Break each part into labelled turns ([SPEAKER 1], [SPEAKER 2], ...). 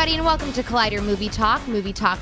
[SPEAKER 1] everybody, and welcome to Collider Movie Talk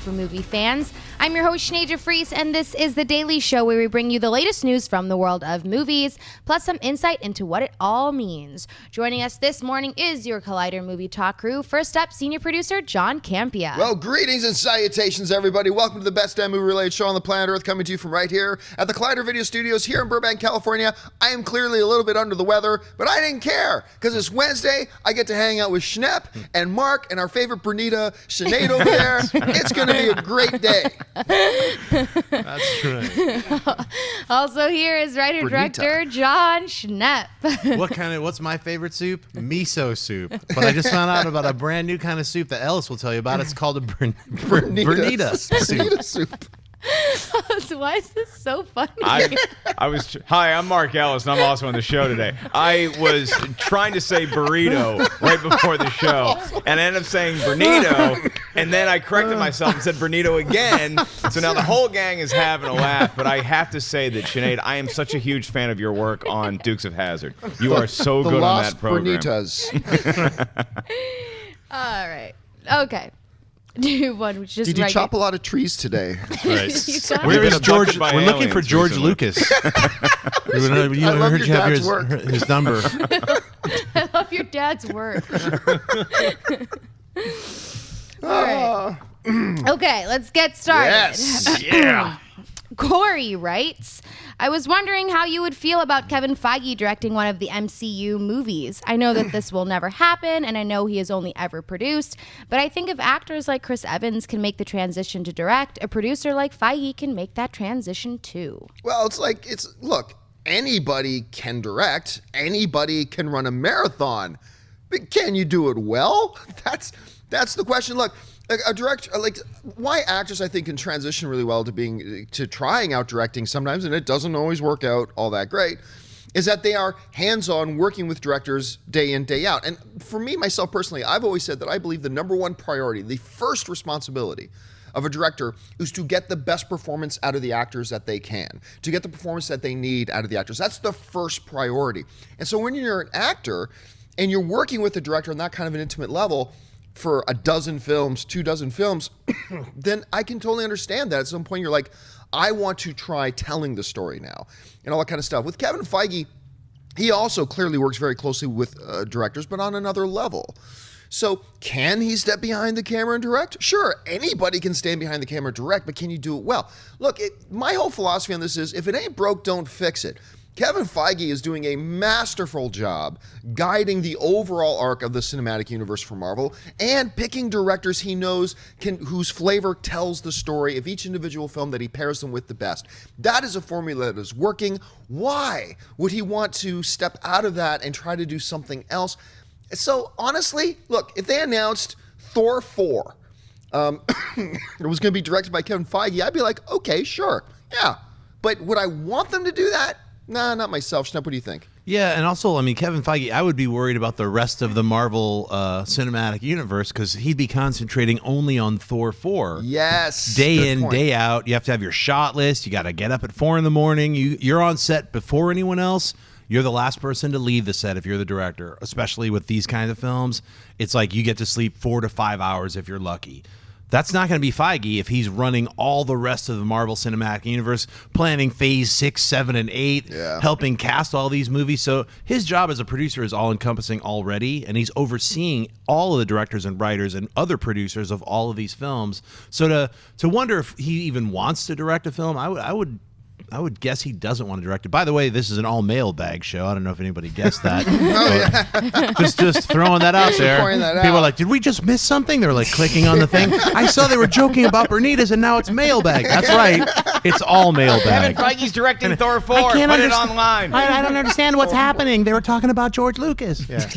[SPEAKER 1] for movie fans. I'm your host, Sinead Jeffries, and this is the daily show where we bring you the latest news from the world of movies, plus some insight into what it all means. Joining us this morning is your Collider Movie Talk crew. First up, senior producer Jon Campea.
[SPEAKER 2] Well, greetings and salutations, everybody. Welcome to the best damn movie-related show on the planet Earth, coming to you from right here at the Collider Video Studios here in Burbank, California. I am clearly a little bit under the weather, but I didn't care, because it's Wednesday. I get to hang out with Schnepp and Mark and our favorite Bernita, Sinead over there. It's going to be a great day.
[SPEAKER 3] That's right.
[SPEAKER 1] Also here is writer-director Jon Schnepp.
[SPEAKER 3] What's my favorite soup? Miso soup. But I just found out about a brand new kind of soup that Ellis will tell you about. It's called a Bernita soup.
[SPEAKER 1] Why is this so funny?
[SPEAKER 4] Hi, I'm Mark Ellis, and I'm also on the show today. I was trying to say burrito right before the show, and I ended up saying Bernito, and then I corrected myself and said Bernito again. So now the whole gang is having a laugh, but I have to say that, Sinead, I am such a huge fan of your work on Dukes of Hazzard. You are so good on that program.
[SPEAKER 2] Bernitas.
[SPEAKER 1] All right. Okay. Did you
[SPEAKER 2] chop a lot of trees today?
[SPEAKER 3] That's right. Where is George? We're looking for George Lucas. I heard you have his number.
[SPEAKER 1] I love your dad's work. All right. Okay, let's get started.
[SPEAKER 2] Yes. Yeah.
[SPEAKER 1] Corey writes, I was wondering how you would feel about Kevin Feige directing one of the MCU movies. I know that this will never happen, and I know he has only ever produced, but I think if actors like Chris Evans can make the transition to direct, a producer like Feige can make that transition too.
[SPEAKER 2] Well, look, anybody can direct, anybody can run a marathon, but can you do it well? That's the question. Look, a director, why actors I think can transition really well to trying out directing sometimes, and it doesn't always work out all that great, is that they are hands-on working with directors day in, day out. And for me, myself personally, I've always said that I believe the number one priority, the first responsibility of a director is to get the best performance out of the actors that they can, to get the performance that they need out of the actors. That's the first priority. And so when you're an actor and you're working with a director on that kind of an intimate level, for a dozen films, 24 films, then I can totally understand that. At some point, you're like, I want to try telling the story now, and all that kind of stuff. With Kevin Feige, he also clearly works very closely with directors, but on another level. So can he step behind the camera and direct? Sure, anybody can stand behind the camera and direct, but can you do it well? Look, my whole philosophy on this is, if it ain't broke, don't fix it. Kevin Feige is doing a masterful job guiding the overall arc of the cinematic universe for Marvel and picking directors he knows whose flavor tells the story of each individual film that he pairs them with the best. That is a formula that is working. Why would he want to step out of that and try to do something else? So honestly, look, if they announced Thor 4, it was going to be directed by Kevin Feige, I'd be like, okay, sure, yeah. But would I want them to do that? Nah, not myself. Schnepp, what do you think?
[SPEAKER 3] Yeah, and also, I mean, Kevin Feige, I would be worried about the rest of the Marvel cinematic universe because he'd be concentrating only on Thor 4.
[SPEAKER 2] Yes.
[SPEAKER 3] Day in, day out. You have to have your shot list. You got to get up at 4 in the morning. You're on set before anyone else. You're the last person to leave the set if you're the director, especially with these kinds of films. It's like you get to sleep 4 to 5 hours if you're lucky. That's not going to be Feige if he's running all the rest of the Marvel Cinematic Universe, planning phase 6, 7, and 8, helping cast all these movies. So his job as a producer is all-encompassing already, and he's overseeing all of the directors and writers and other producers of all of these films. So to wonder if he even wants to direct a film, I would guess he doesn't want to direct it. By the way, this is an all Mailbag show. I don't know if anybody guessed that. Just throwing that out there. People are like, did we just miss something? They're like clicking on the thing. I saw they were joking about Bernitas, and now it's Mailbag. That's right. It's all Mailbag.
[SPEAKER 4] Kevin Feige's directing Thor 4. Put it online.
[SPEAKER 3] I don't understand what's happening. They were talking about George Lucas.
[SPEAKER 2] Yeah.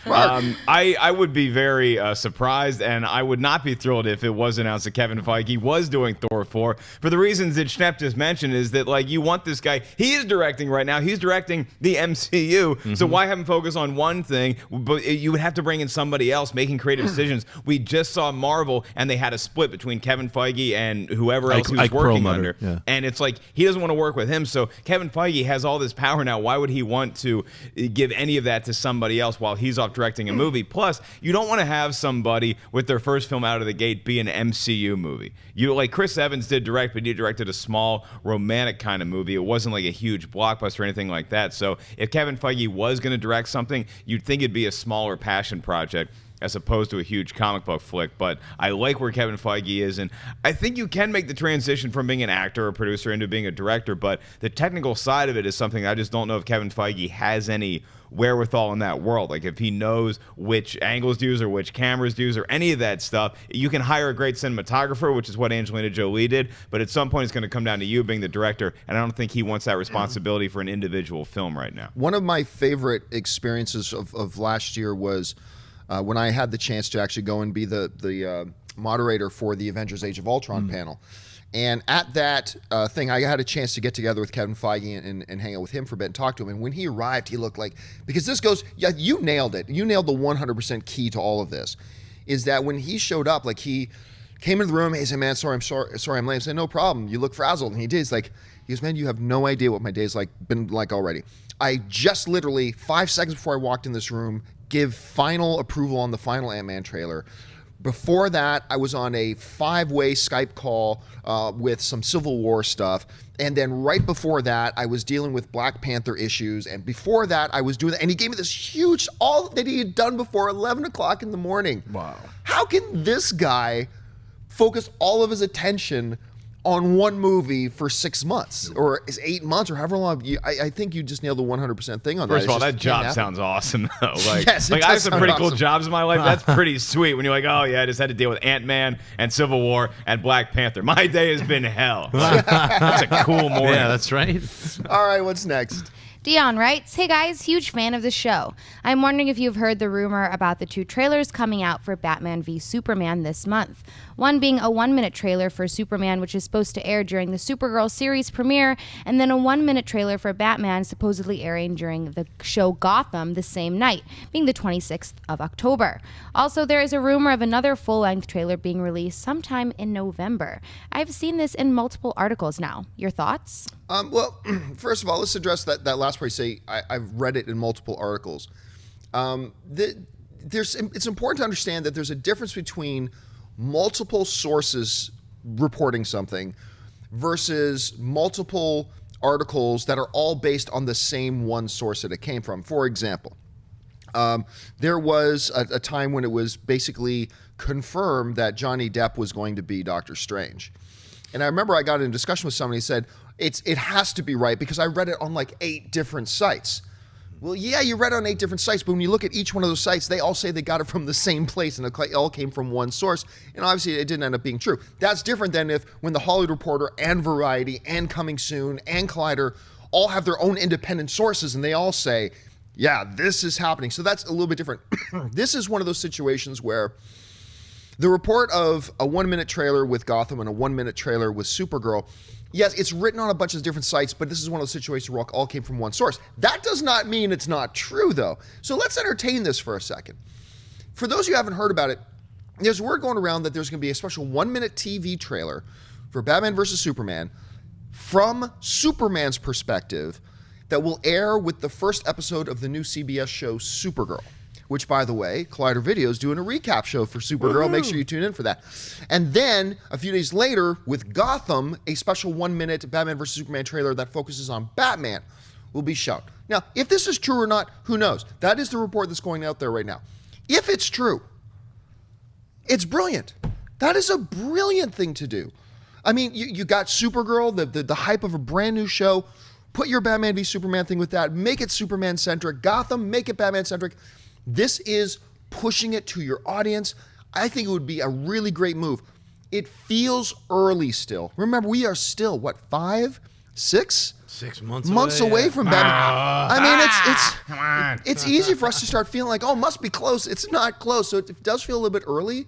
[SPEAKER 4] I would be very surprised, and I would not be thrilled if it was announced that Kevin Feige was doing Thor 4 for the reasons that Schnepp just mentioned. Is that, like, you want this guy, he is directing right now, he's directing the MCU, so why have him focus on one thing? But you would have to bring in somebody else making creative decisions. We just saw Marvel, and they had a split between Kevin Feige and whoever else he was working under, and it's like he doesn't want to work with him. So Kevin Feige has all this power now. Why would he want to give any of that to somebody else while he's off yourself directing a movie. Plus, you don't want to have somebody with their first film out of the gate be an MCU movie. You like Chris Evans did direct, but he directed a small romantic kind of movie. It wasn't like a huge blockbuster or anything like that. So if Kevin Feige was going to direct something, you'd think it'd be a smaller passion project as opposed to a huge comic book flick. But I like where Kevin Feige is, and I think you can make the transition from being an actor or producer into being a director, but the technical side of it is something I just don't know if Kevin Feige has any wherewithal in that world. Like if he knows which angles to use or which cameras to use or any of that stuff. You can hire a great cinematographer, which is what Angelina Jolie did, but at some point it's going to come down to you being the director, and I don't think he wants that responsibility for an individual film right now.
[SPEAKER 2] One of my favorite experiences of last year was when I had the chance to actually go and be the moderator for the Avengers Age of Ultron panel. And at that thing, I had a chance to get together with Kevin Feige and hang out with him for a bit and talk to him. And when he arrived, he looked like, because this goes, yeah, you nailed it. You nailed the 100% key to all of this, is that when he showed up, like he came into the room, he said, man, sorry, I'm late. I said, no problem. You look frazzled. And he did. He's like, he goes, man, you have no idea what my day's been like already. I just literally 5 seconds before I walked in this room, give final approval on the final Ant-Man trailer. Before that, I was on a 5-way Skype call with some Civil War stuff. And then right before that, I was dealing with Black Panther issues. And before that, I was doing that. And he gave me this huge, all that he had done before 11 o'clock in the morning.
[SPEAKER 3] Wow.
[SPEAKER 2] How can this guy focus all of his attention on one movie for 6 months or 8 months or however long? I think you just nailed the 100% thing on that.
[SPEAKER 4] First of all, that job sounds awesome though. Like,
[SPEAKER 2] yes,
[SPEAKER 4] I have some pretty cool jobs in my life. That's pretty sweet when you're like, oh yeah, I just had to deal with Ant-Man and Civil War and Black Panther. My day has been hell. Like, that's a cool morning.
[SPEAKER 3] Yeah, that's right.
[SPEAKER 2] All right, what's next?
[SPEAKER 1] Dion writes, hey guys, huge fan of the show. I'm wondering if you've heard the rumor about the 2 trailers coming out for Batman v Superman this month. One being a 1-minute trailer for Superman, which is supposed to air during the Supergirl series premiere, and then a 1-minute trailer for Batman supposedly airing during the show Gotham the same night, being the 26th of October. Also, there is a rumor of another full-length trailer being released sometime in November. I've seen this in multiple articles now. Your thoughts?
[SPEAKER 2] Well, first of all, let's address that last part. You say I've read it in multiple articles. It's important to understand that there's a difference between multiple sources reporting something versus multiple articles that are all based on the same one source that it came from. For example, there was a time when it was basically confirmed that Johnny Depp was going to be Doctor Strange. And I remember I got in a discussion with somebody who said, it has to be right because I read it on like 8 different sites. Well, yeah, you read it on 8 different sites, but when you look at each one of those sites, they all say they got it from the same place and it all came from one source. And obviously it didn't end up being true. That's different than when the Hollywood Reporter and Variety and Coming Soon and Collider all have their own independent sources and they all say, yeah, this is happening. So that's a little bit different. This is one of those situations where the report of a 1-minute trailer with Gotham and a 1-minute trailer with Supergirl, yes, it's written on a bunch of different sites, but this is one of those situations where it all came from one source. That does not mean it's not true, though. So let's entertain this for a second. For those of you who haven't heard about it, there's word going around that there's going to be a special 1-minute TV trailer for Batman vs. Superman from Superman's perspective that will air with the first episode of the new CBS show Supergirl, which, by the way, Collider Video is doing a recap show for Supergirl. Woo-hoo. Make sure you tune in for that. And then, a few days later, with Gotham, a special 1-minute Batman vs. Superman trailer that focuses on Batman will be shown. Now, if this is true or not, who knows? That is the report that's going out there right now. If it's true, it's brilliant. That is a brilliant thing to do. I mean, you got Supergirl, the hype of a brand new show. Put your Batman v Superman thing with that. Make it Superman-centric. Gotham, make it Batman-centric. This is pushing it to your audience. I think it would be a really great move. It feels early still. Remember, we are still, 5, 6?
[SPEAKER 3] 6 months
[SPEAKER 2] away from Batman. I mean, it's easy for us to start feeling like, oh, it must be close. It's not close. So it does feel a little bit early.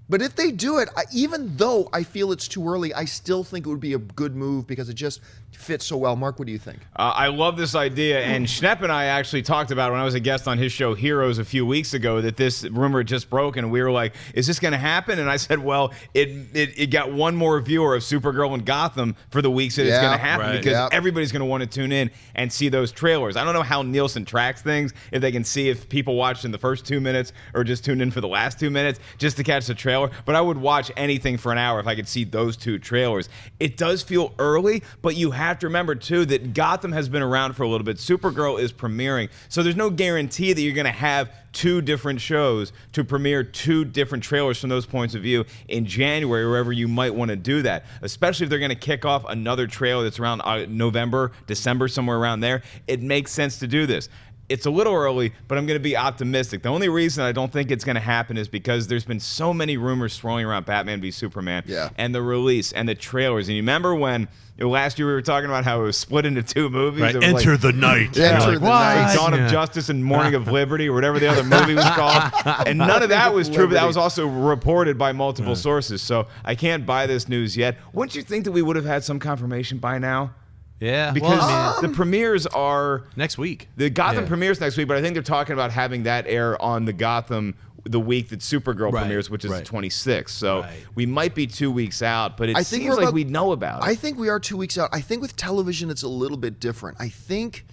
[SPEAKER 2] But if they do it, even though I feel it's too early, I still think it would be a good move because it just fits so well. Mark, what do you think?
[SPEAKER 4] I love this idea, and Schnepp and I actually talked about it when I was a guest on his show Heroes a few weeks ago that this rumor had just broken, and we were like, is this going to happen? And I said, well, it got one more viewer of Supergirl in Gotham for the weeks that it's going to happen because everybody's going to want to tune in and see those trailers. I don't know how Nielsen tracks things, if they can see if people watched in the first 2 minutes or just tuned in for the last 2 minutes just to catch the trailer. But I would watch anything for an hour if I could see those two trailers. It does feel early, but you have to remember, too, that Gotham has been around for a little bit. Supergirl is premiering, so there's no guarantee that you're going to have two different shows to premiere two different trailers from those points of view in January, wherever you might want to do that, especially if they're going to kick off another trailer that's around November, December, somewhere around there. It makes sense to do this. It's a little early, but I'm going to be optimistic. The only reason I don't think it's going to happen is because there's been so many rumors swirling around Batman v Superman and the release and the trailers. And you remember when last year we were talking about how it was split into two movies?
[SPEAKER 3] Right. Enter the Night.
[SPEAKER 2] Enter the Night.
[SPEAKER 4] Dawn of Justice and Morning of Liberty, or whatever the other movie was called. And none of that was true, but that was also reported by multiple sources. So I can't buy this news yet. Wouldn't you think that we would have had some confirmation by now?
[SPEAKER 3] Yeah,
[SPEAKER 4] because the premieres are
[SPEAKER 3] next week.
[SPEAKER 4] The Gotham premieres next week, but I think they're talking about having that air on the Gotham the week that Supergirl premieres, which is the 26th. So we might be 2 weeks out, but it seems like we know about it.
[SPEAKER 2] I think we are 2 weeks out. I think with television, it's a little bit different. I think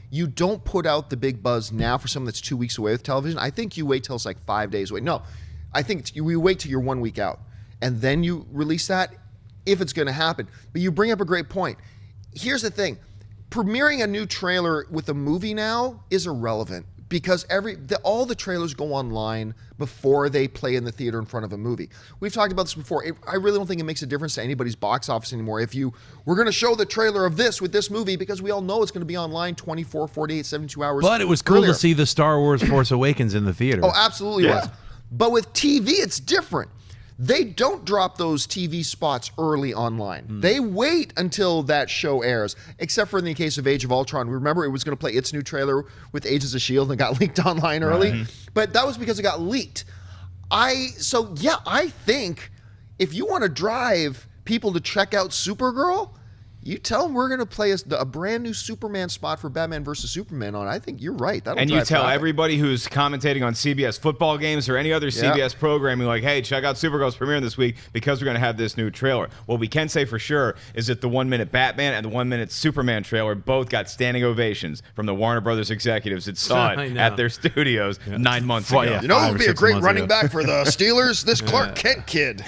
[SPEAKER 2] you don't put out the big buzz now for something that's 2 weeks away with television. I think you wait till it's like 5 days away. No, I think we wait till you're 1 week out, and then you release that if it's going to happen. But you bring up a great point. Here's the thing. Premiering a new trailer with a movie now is irrelevant because all the trailers go online before they play in the theater in front of a movie. We've talked about this before. I really don't think it makes a difference to anybody's box office anymore. If we're going to show the trailer of this with this movie because we all know it's going to be online 24, 48, 72 hours
[SPEAKER 3] But it was cool to see the Star Wars Force Awakens in the theater.
[SPEAKER 2] Oh, absolutely was. But with TV, it's different. They don't drop those TV spots early online. They wait until that show airs, except for in the case of Age of Ultron. Remember, it was going to play its new trailer with Agents of S.H.I.E.L.D. and got leaked online early. But that was because it got leaked. I think if you want to drive people to check out Supergirl, you tell them we're going to play a brand new Superman spot for Batman versus Superman on. I think you're right.
[SPEAKER 4] And you tell everybody who's commentating on CBS football games or any other CBS programming, like, hey, check out Supergirl's premiering this week because we're going to have this new trailer. What we can say for sure is that the 1 minute Batman and the 1 minute Superman trailer both got standing ovations from the Warner Brothers executives that saw it at their studios 9 months ago.
[SPEAKER 2] You know who would be a great running back for the Steelers? This Clark Kent kid.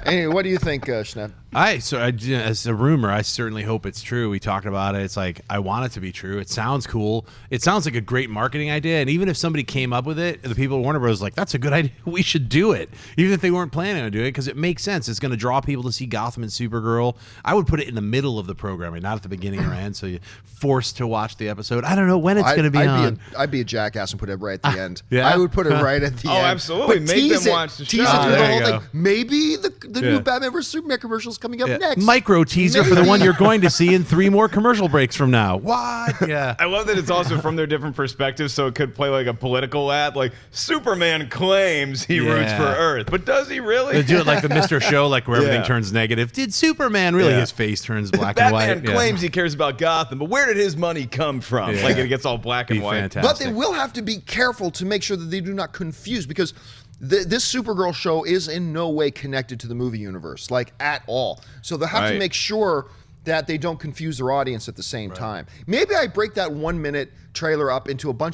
[SPEAKER 2] Anyway, what do you think, Schnepp?
[SPEAKER 3] As a rumor, I certainly hope it's true. We talked about it. It's like, I want it to be true. It sounds cool. It sounds like a great marketing idea. And even if somebody came up with it, the people at Warner Bros. Like, that's a good idea. We should do it. Even if they weren't planning on doing it, because it makes sense. It's going to draw people to see Gotham and Supergirl. I would put it in the middle of the programming, not at the beginning or end, so you're forced to watch the episode. I don't know when it's going to be on.
[SPEAKER 2] I'd be a jackass and put it right at the end. I would put it right at the end.
[SPEAKER 4] Oh, absolutely. Make them watch the show.
[SPEAKER 2] Tease it through the whole thing. Maybe the new Batman vs. Superman commercials coming up next.
[SPEAKER 3] Micro teaser for the one you're going to see in 3 more commercial breaks from now. What? Yeah.
[SPEAKER 4] I love that it's also from their different perspectives, so it could play like a political ad, like Superman claims he roots for Earth, but does he really?
[SPEAKER 3] They do it like the Mr. Show, like where everything turns negative. Did Superman really? His face turns black and white.
[SPEAKER 4] Batman claims he cares about Gotham, but where did his money come from? Like it gets all black and white.
[SPEAKER 3] Fantastic.
[SPEAKER 2] But they will have to be careful to make sure that they do not confuse, because this Supergirl show is in no way connected to the movie universe, like at all. So they'll have to make sure that they don't confuse their audience at the same time. Maybe I break that 1 minute trailer up into 4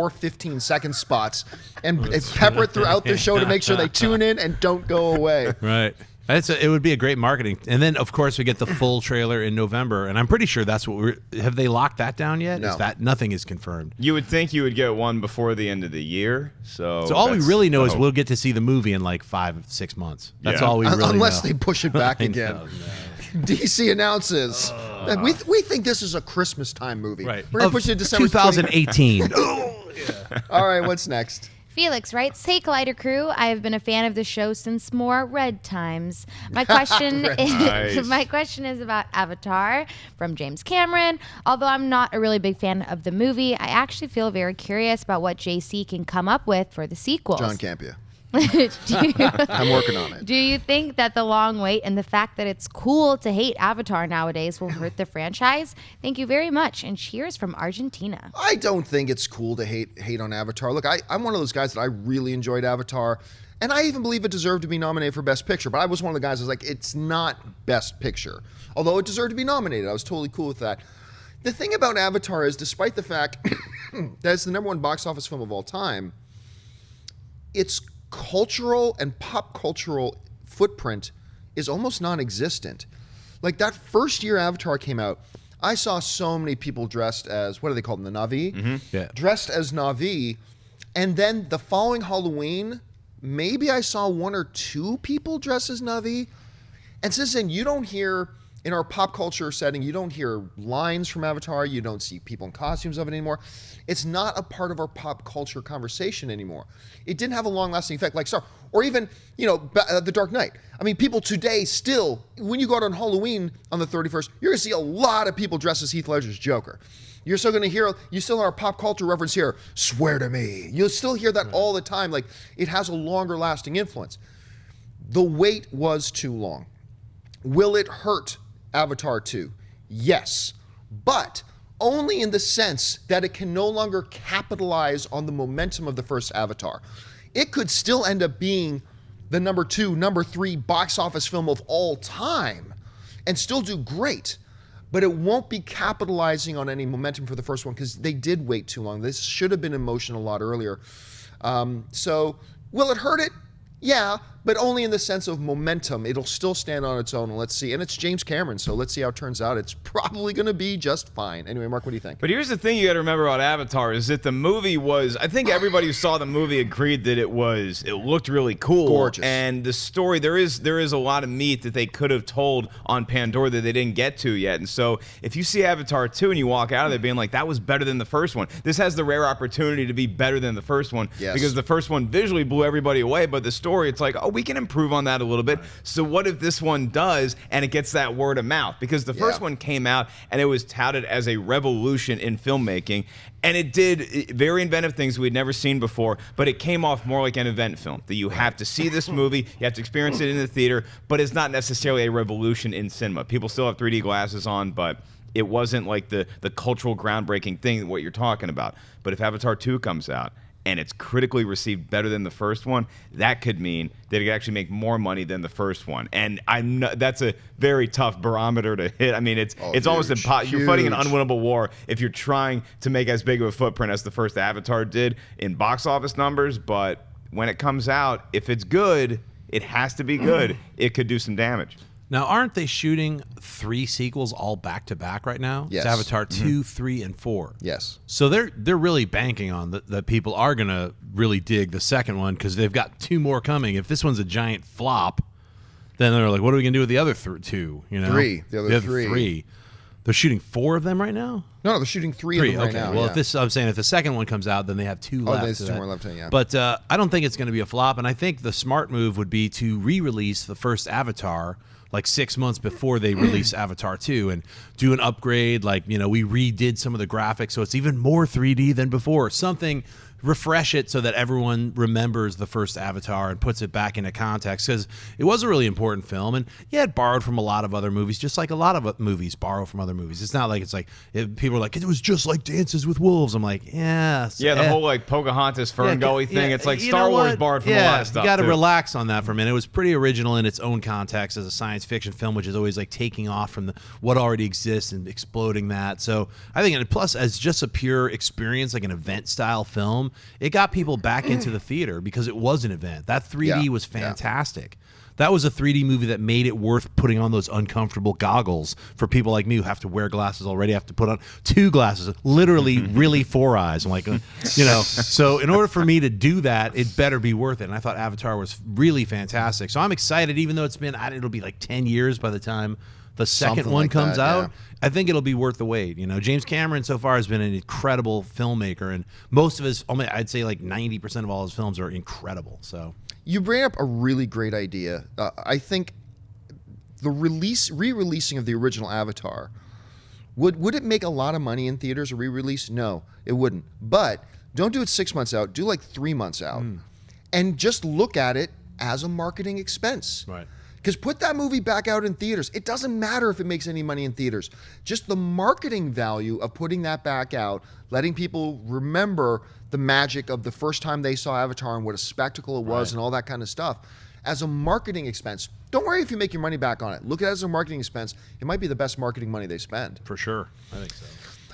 [SPEAKER 2] 15-second spots and pepper it throughout the show to make sure they tune in and don't go away.
[SPEAKER 3] Right. It would be a great marketing. And then, of course, we get the full trailer in November. And I'm pretty sure that's what have they locked that down yet?
[SPEAKER 2] No.
[SPEAKER 3] Nothing is confirmed.
[SPEAKER 4] You would think you would get one before the end of the year. So
[SPEAKER 3] all we really know is we'll get to see the movie in like 5-6 months. That's all we really know.
[SPEAKER 2] Unless they push it back again. DC announces that we think this is a Christmas time movie.
[SPEAKER 3] Right.
[SPEAKER 2] We're going to push it to December
[SPEAKER 3] 2018.
[SPEAKER 2] All right, what's next?
[SPEAKER 1] Felix writes, "Hey Collider crew, I have been a fan of the show since more Red times. My question is about Avatar from James Cameron. Although I'm not a really big fan of the movie, I actually feel very curious about what JC can come up with for the sequels."
[SPEAKER 2] John Campea. I'm working on it.
[SPEAKER 1] Do you think that the long wait and the fact that it's cool to hate Avatar nowadays will hurt the franchise? Thank you very much, and cheers from Argentina.
[SPEAKER 2] I don't think it's cool to hate on Avatar. Look, I'm one of those guys that I really enjoyed Avatar, and I even believe it deserved to be nominated for Best Picture, but I was one of the guys who was like, it's not Best Picture. Although it deserved to be nominated. I was totally cool with that. The thing about Avatar is, despite the fact that it's the #1 box office film of all time, its cultural and pop cultural footprint is almost non-existent. Like that first year Avatar came out, I saw so many people dressed as, what do they call them, the Na'vi?
[SPEAKER 3] Mm-hmm. Yeah.
[SPEAKER 2] Dressed as Na'vi. And then the following Halloween, maybe I saw 1 or 2 people dressed as Na'vi. And since then, you don't hear, in our pop culture setting, you don't hear lines from Avatar. You don't see people in costumes of it anymore. It's not a part of our pop culture conversation anymore. It didn't have a long-lasting effect like Star, or even, The Dark Knight. I mean, people today still, when you go out on Halloween on the 31st, you're going to see a lot of people dressed as Heath Ledger's Joker. You're still going to hear, you still have our pop culture reference here, swear to me. You'll still hear that all the time. Like, it has a longer-lasting influence. The wait was too long. Will it hurt Avatar 2? Yes, but only in the sense that it can no longer capitalize on the momentum of the first Avatar. It could still end up being the #2, #3 box office film of all time and still do great, but it won't be capitalizing on any momentum for the first one because they did wait too long. This should have been in motion a lot earlier. So will it hurt it? Yeah, but only in the sense of momentum. It'll still stand on its own, and let's see. And it's James Cameron, so let's see how it turns out. It's probably going to be just fine. Anyway, Mark, what do you think?
[SPEAKER 4] But here's the thing you got to remember about Avatar is that the movie was, I think everybody who saw the movie agreed that it looked really cool.
[SPEAKER 2] Gorgeous.
[SPEAKER 4] And the story, there is a lot of meat that they could have told on Pandora that they didn't get to yet. And so if you see Avatar 2 and you walk out of there being like, that was better than the first one, this has the rare opportunity to be better than the first one.
[SPEAKER 2] Yes.
[SPEAKER 4] Because the first one visually blew everybody away, but the story, it's like, oh, we can improve on that a little bit. So what if this one does and it gets that word of mouth? Because the first one came out and it was touted as a revolution in filmmaking, and it did very inventive things we'd never seen before, but it came off more like an event film, that you have to see this movie, you have to experience it in the theater, but it's not necessarily a revolution in cinema. People still have 3D glasses on, but it wasn't like the cultural groundbreaking thing, what you're talking about. But if Avatar 2 comes out, and it's critically received better than the first one, that could mean that it could actually make more money than the first one. And that's a very tough barometer to hit. I mean, it's almost impossible. You're fighting an unwinnable war if you're trying to make as big of a footprint as the first Avatar did in box office numbers. But when it comes out, if it's good, it has to be good. It could do some damage.
[SPEAKER 3] Now, aren't they shooting 3 sequels all back to back right now?
[SPEAKER 2] Yes.
[SPEAKER 3] It's Avatar 2, 3, and 4.
[SPEAKER 2] Yes.
[SPEAKER 3] So they're really banking on that people are going to really dig the second one because they've got 2 more coming. If this one's a giant flop, then they're like, what are we going to do with the other 2? You know?
[SPEAKER 2] 3. The other 3.
[SPEAKER 3] They're shooting 4 of them right now?
[SPEAKER 2] No, they're shooting 3 of them right now.
[SPEAKER 3] Well, I'm saying if the second one comes out, then they have 2 left.
[SPEAKER 2] There's 2 more left, yeah.
[SPEAKER 3] But I don't think it's going to be a flop, and I think the smart move would be to re-release the first Avatar like 6 months before they release Avatar 2 and do an upgrade. Like, we redid some of the graphics so it's even more 3D than before. Something, refresh it so that everyone remembers the first Avatar and puts it back into context, because it was a really important film, and it borrowed from a lot of other movies, just like a lot of movies borrow from other movies. It's not like people are like, it was just like Dances with Wolves. I'm like,
[SPEAKER 4] the whole like Pocahontas Fern Gully thing. It's like Star Wars borrowed from a lot of stuff.
[SPEAKER 3] You got to relax on that for a minute. It was pretty original in its own context as a science fiction film, which is always like taking off from what already exists and exploding that. So I think, and plus as just a pure experience, like an event style film, it got people back into the theater because it was an event. That 3D was fantastic. That was a 3D movie that made it worth putting on those uncomfortable goggles for people like me who have to wear glasses already, have to put on 2 glasses, literally really 4 eyes. I'm like, so in order for me to do that, it better be worth it. And I thought Avatar was really fantastic. So I'm excited, even though it'll be like 10 years by the time the second one comes out. I think it'll be worth the wait. James Cameron so far has been an incredible filmmaker, and most of his, I'd say like 90% of all his films are incredible. So
[SPEAKER 2] you bring up a really great idea. I think the re-releasing of the original Avatar, would it make a lot of money in theaters, a re-release? No, it wouldn't. But don't do it 6 months out. Do like 3 months out. and just look at it as a marketing expense.
[SPEAKER 3] Right.
[SPEAKER 2] Because put that movie back out in theaters. It doesn't matter if it makes any money in theaters. Just the marketing value of putting that back out, letting people remember the magic of the first time they saw Avatar and what a spectacle it was and all that kind of stuff. As a marketing expense, don't worry if you make your money back on it. Look at it as a marketing expense. It might be the best marketing money they spend.
[SPEAKER 3] For sure. I think so.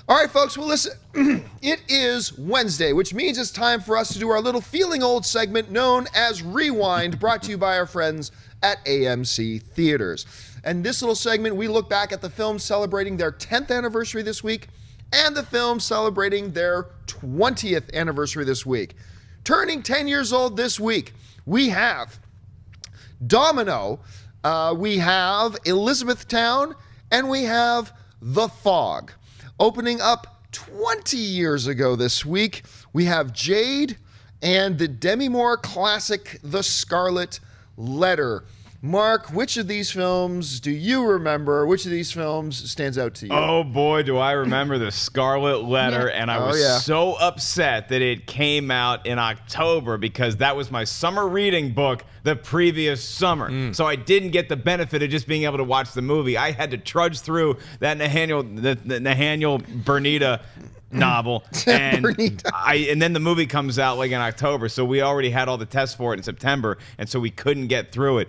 [SPEAKER 2] All right, folks. Well, listen, it is Wednesday, which means it's time for us to do our little feeling old segment known as Rewind, brought to you by our friends at AMC Theatres. And this little segment, we look back at the films celebrating their 10th anniversary this week and the films celebrating their 20th anniversary this week. Turning 10 years old this week, we have Domino, we have Elizabethtown, and we have The Fog. Opening up 20 years ago this week, we have Jade and the Demi Moore classic, The Scarlet Letter. Mark, which of these films do you remember? Which of these films stands out to you?
[SPEAKER 4] Oh boy, do I remember The Scarlet Letter, and I was so upset that it came out in October because that was my summer reading book the previous summer. So I didn't get the benefit of just being able to watch the movie. I had to trudge through that Nathaniel Bernita novel, and then the movie comes out like in October, so we already had all the tests for it in September, and so we couldn't get through it.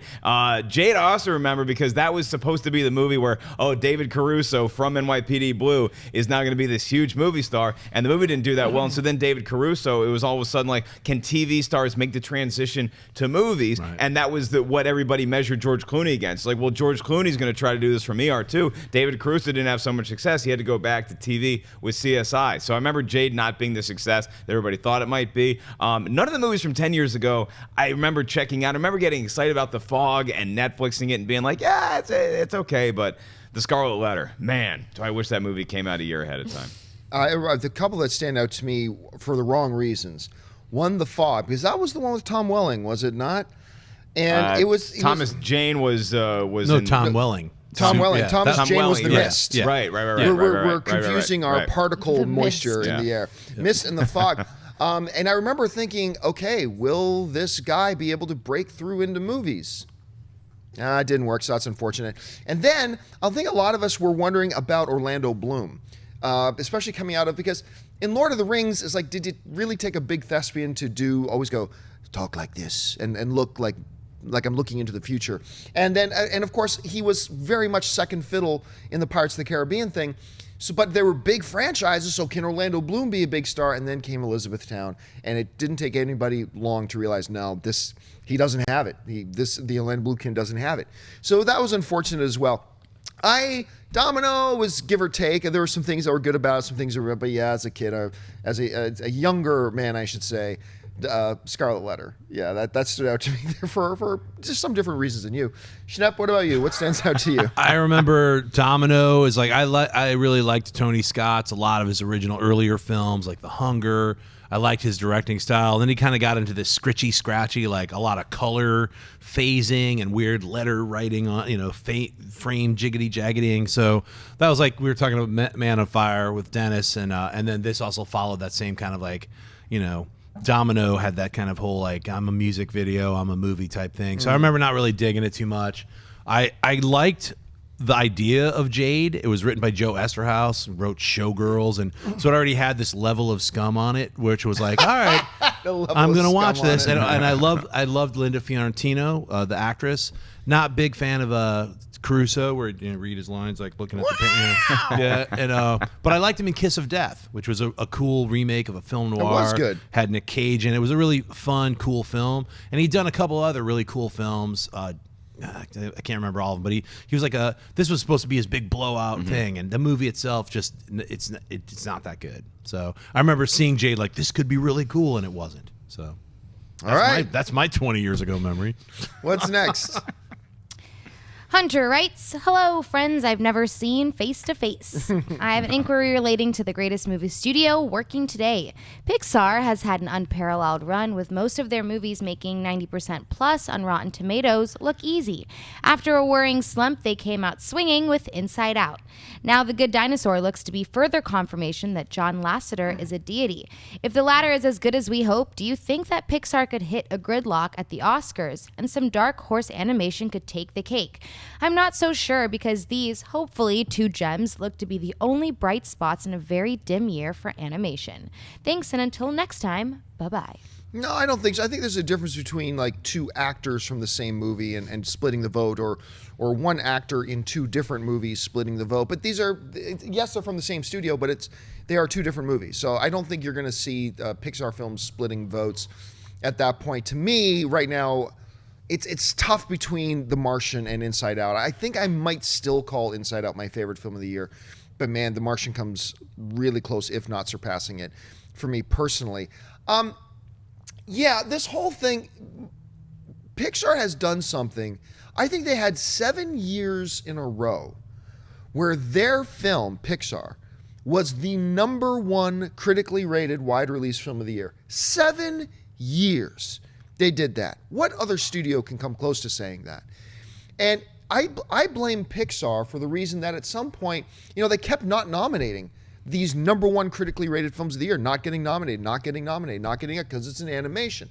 [SPEAKER 4] Jade, I also remember because that was supposed to be the movie where David Caruso from NYPD Blue is now going to be this huge movie star, and the movie didn't do that well, and so then David Caruso, it was all of a sudden like, can TV stars make the transition to movies? Right. And that was what everybody measured George Clooney against. Like, well, George Clooney's going to try to do this from ER too. David Caruso didn't have so much success. He had to go back to TV with CSI. So I remember Jade not being the success that everybody thought it might be. None of the movies from 10 years ago I remember checking out. I remember getting excited about The Fog and Netflixing it and being like, yeah, it's okay. But The Scarlet Letter, man, do I wish that movie came out a year ahead of time.
[SPEAKER 2] The couple that stand out to me for the wrong reasons. One, The Fog, because that was the one with Tom Welling, was it not? And
[SPEAKER 4] Thomas Jane was
[SPEAKER 3] Tom Welling.
[SPEAKER 2] Tom Welling.
[SPEAKER 3] Yeah,
[SPEAKER 2] Thomas Jane
[SPEAKER 4] Welling,
[SPEAKER 2] was the mist.
[SPEAKER 3] Yeah.
[SPEAKER 4] Right.
[SPEAKER 2] We're confusing our particle
[SPEAKER 1] The
[SPEAKER 2] moisture
[SPEAKER 1] mist.
[SPEAKER 2] in the air. Mist and the fog. And I remember thinking, okay, will this guy be able to break through into movies? It didn't work, so that's unfortunate. And then I think a lot of us were wondering about Orlando Bloom, especially coming out of, because in Lord of the Rings, it's like, did it really take a big thespian to always go, talk like this and look like I'm looking into the future? And then, and of course, he was very much second fiddle in the Pirates of the Caribbean thing. So, but there were big franchises, so can Orlando Bloom be a big star? And then came Elizabethtown, and it didn't take anybody long to realize, no, he doesn't have it. The Orlando Bloom kid doesn't have it. So that was unfortunate as well. Domino was give or take. There were some things that were good about it, some things that were, but yeah, as a kid, as a younger man, I should say, Scarlet Letter. Yeah, that stood out to me for just some different reasons than you. Schnepp, what about you? What stands out to you?
[SPEAKER 3] I remember Domino is like, I really liked Tony Scott's, a lot of his original earlier films, like The Hunger. I liked his directing style. Then he kind of got into this scratchy, like a lot of color phasing and weird letter writing on, frame jiggity-jaggetying. So that was like, we were talking about Man on Fire with Dennis, and then this also followed that same kind of like, Domino had that kind of whole like, I'm a music video, I'm a movie type thing. So I remember not really digging it too much. I liked the idea of Jade. It was written by Joe Esterhaus, wrote Showgirls, and so it already had this level of scum on it, which was like, all right, I'm gonna watch this. And I loved Linda Fiorentino, the actress. Not big fan of Caruso, where read his lines like looking at the paint. Yeah, and but I liked him in Kiss of Death, which was a cool remake of a film noir.
[SPEAKER 2] It was good.
[SPEAKER 3] Had Nick Cage in it. It was a really fun, cool film, and he'd done a couple other really cool films. I can't remember all of them, but he was like this was supposed to be his big blowout thing, and the movie itself just it's not that good. So I remember seeing Jade like, this could be really cool, and it wasn't. So
[SPEAKER 2] all right,
[SPEAKER 3] that's my 20 years ago memory.
[SPEAKER 2] What's next?
[SPEAKER 1] Hunter writes, hello, friends I've never seen face to face. I have an inquiry relating to the greatest movie studio working today. Pixar has had an unparalleled run, with most of their movies making 90% plus on Rotten Tomatoes look easy. After a worrying slump, they came out swinging with Inside Out. Now The Good Dinosaur looks to be further confirmation that John Lasseter is a deity. If the latter is as good as we hope, do you think that Pixar could hit a gridlock at the Oscars and some dark horse animation could take the cake? I'm not so sure, because these, hopefully, two gems look to be the only bright spots in a very dim year for animation. Thanks, and until next time, bye-bye.
[SPEAKER 2] No, I don't think so. I think there's a difference between like two actors from the same movie and splitting the vote, or one actor in two different movies splitting the vote. But these are, yes, they're from the same studio, but they are two different movies. So I don't think you're going to see Pixar films splitting votes at that point. To me, right now, it's tough between The Martian and Inside Out. I think I might still call Inside Out my favorite film of the year. But man, The Martian comes really close, if not surpassing it, for me personally. Yeah, this whole thing, Pixar has done something. I think they had 7 years in a row where their film, Pixar, was the #1 critically rated wide release film of the year. 7 years they did that. What other studio can come close to saying that? And I blame Pixar for the reason that at some point, they kept not nominating these #1 critically rated films of the year, not getting nominated, not getting it because it's an animation.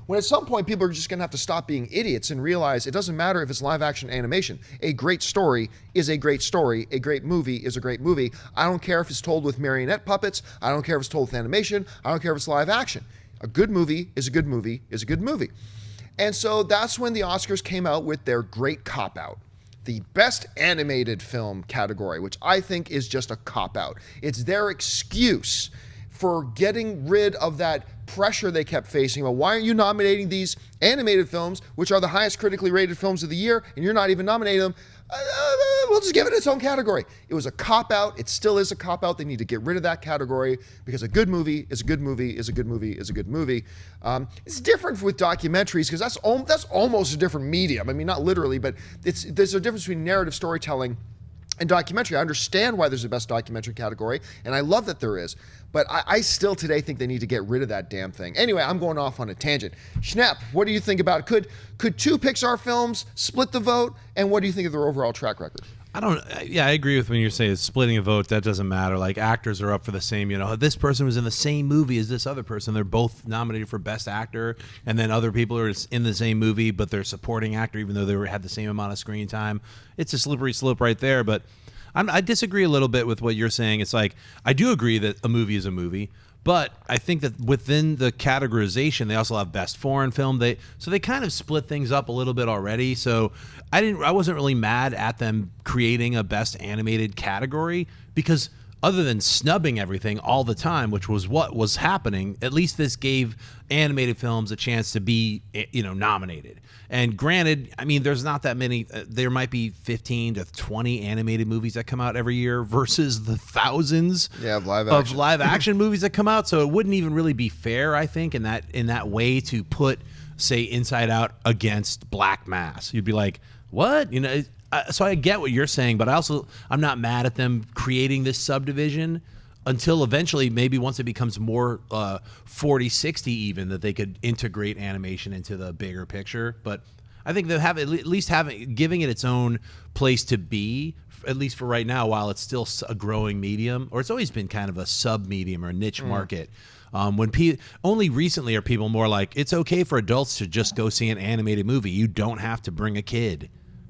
[SPEAKER 2] When at some point people are just going to have to stop being idiots and realize it doesn't matter if it's live action animation. A great story is a great story. A great movie is a great movie. I don't care if it's told with marionette puppets. I don't care if it's told with animation. I don't care if it's live action. A good movie is a good movie is a good movie. And so that's when the Oscars came out with their great cop-out. The best animated film category, which I think is just a cop-out. It's their excuse for getting rid of that pressure they kept facing. Well, why aren't you nominating these animated films, which are the highest critically rated films of the year, and you're not even nominating them? We'll just give it its own category. It was a cop-out. It still is a cop-out. They need to get rid of that category, because a good movie is a good movie is a good movie is a good movie. It's different with documentaries, because that's almost a different medium. I mean, not literally, but there's a difference between narrative storytelling and documentary. I understand why there's a best documentary category, and I love that there is. But I still today think they need to get rid of that damn thing. Anyway, I'm going off on a tangent. Schnepp, what do you think about it? Could two Pixar films split the vote? And what do you think of their overall track record?
[SPEAKER 3] I agree with when you're saying splitting a vote. That doesn't matter. Like, actors are up for the same, this person was in the same movie as this other person. They're both nominated for best actor, and then other people are in the same movie, but they're supporting actor, even though they had the same amount of screen time. It's a slippery slope right there. But I disagree a little bit with what you're saying. It's like, I do agree that a movie is a movie, but I think that within the categorization, they also have best foreign film. So they kind of split things up a little bit already. So I wasn't really mad at them creating a best animated category, because other than snubbing everything all the time, which was what was happening, at least this gave animated films a chance to be, nominated. And granted, I mean, there's not that many. There might be 15 to 20 animated movies that come out every year versus the thousands
[SPEAKER 2] of live
[SPEAKER 3] action movies that come out. So it wouldn't even really be fair, I think, in that way, to put, say, Inside Out against Black Mass. You'd be like, what? So I get what you're saying, but I'm not mad at them creating this subdivision until eventually, maybe once it becomes more 40-60 even, that they could integrate animation into the bigger picture. But I think they have at least giving it its own place to be, at least for right now, while it's still a growing medium, or it's always been kind of a sub-medium or a niche market. When only recently are people more like, it's okay for adults to just go see an animated movie. You don't have to bring a kid.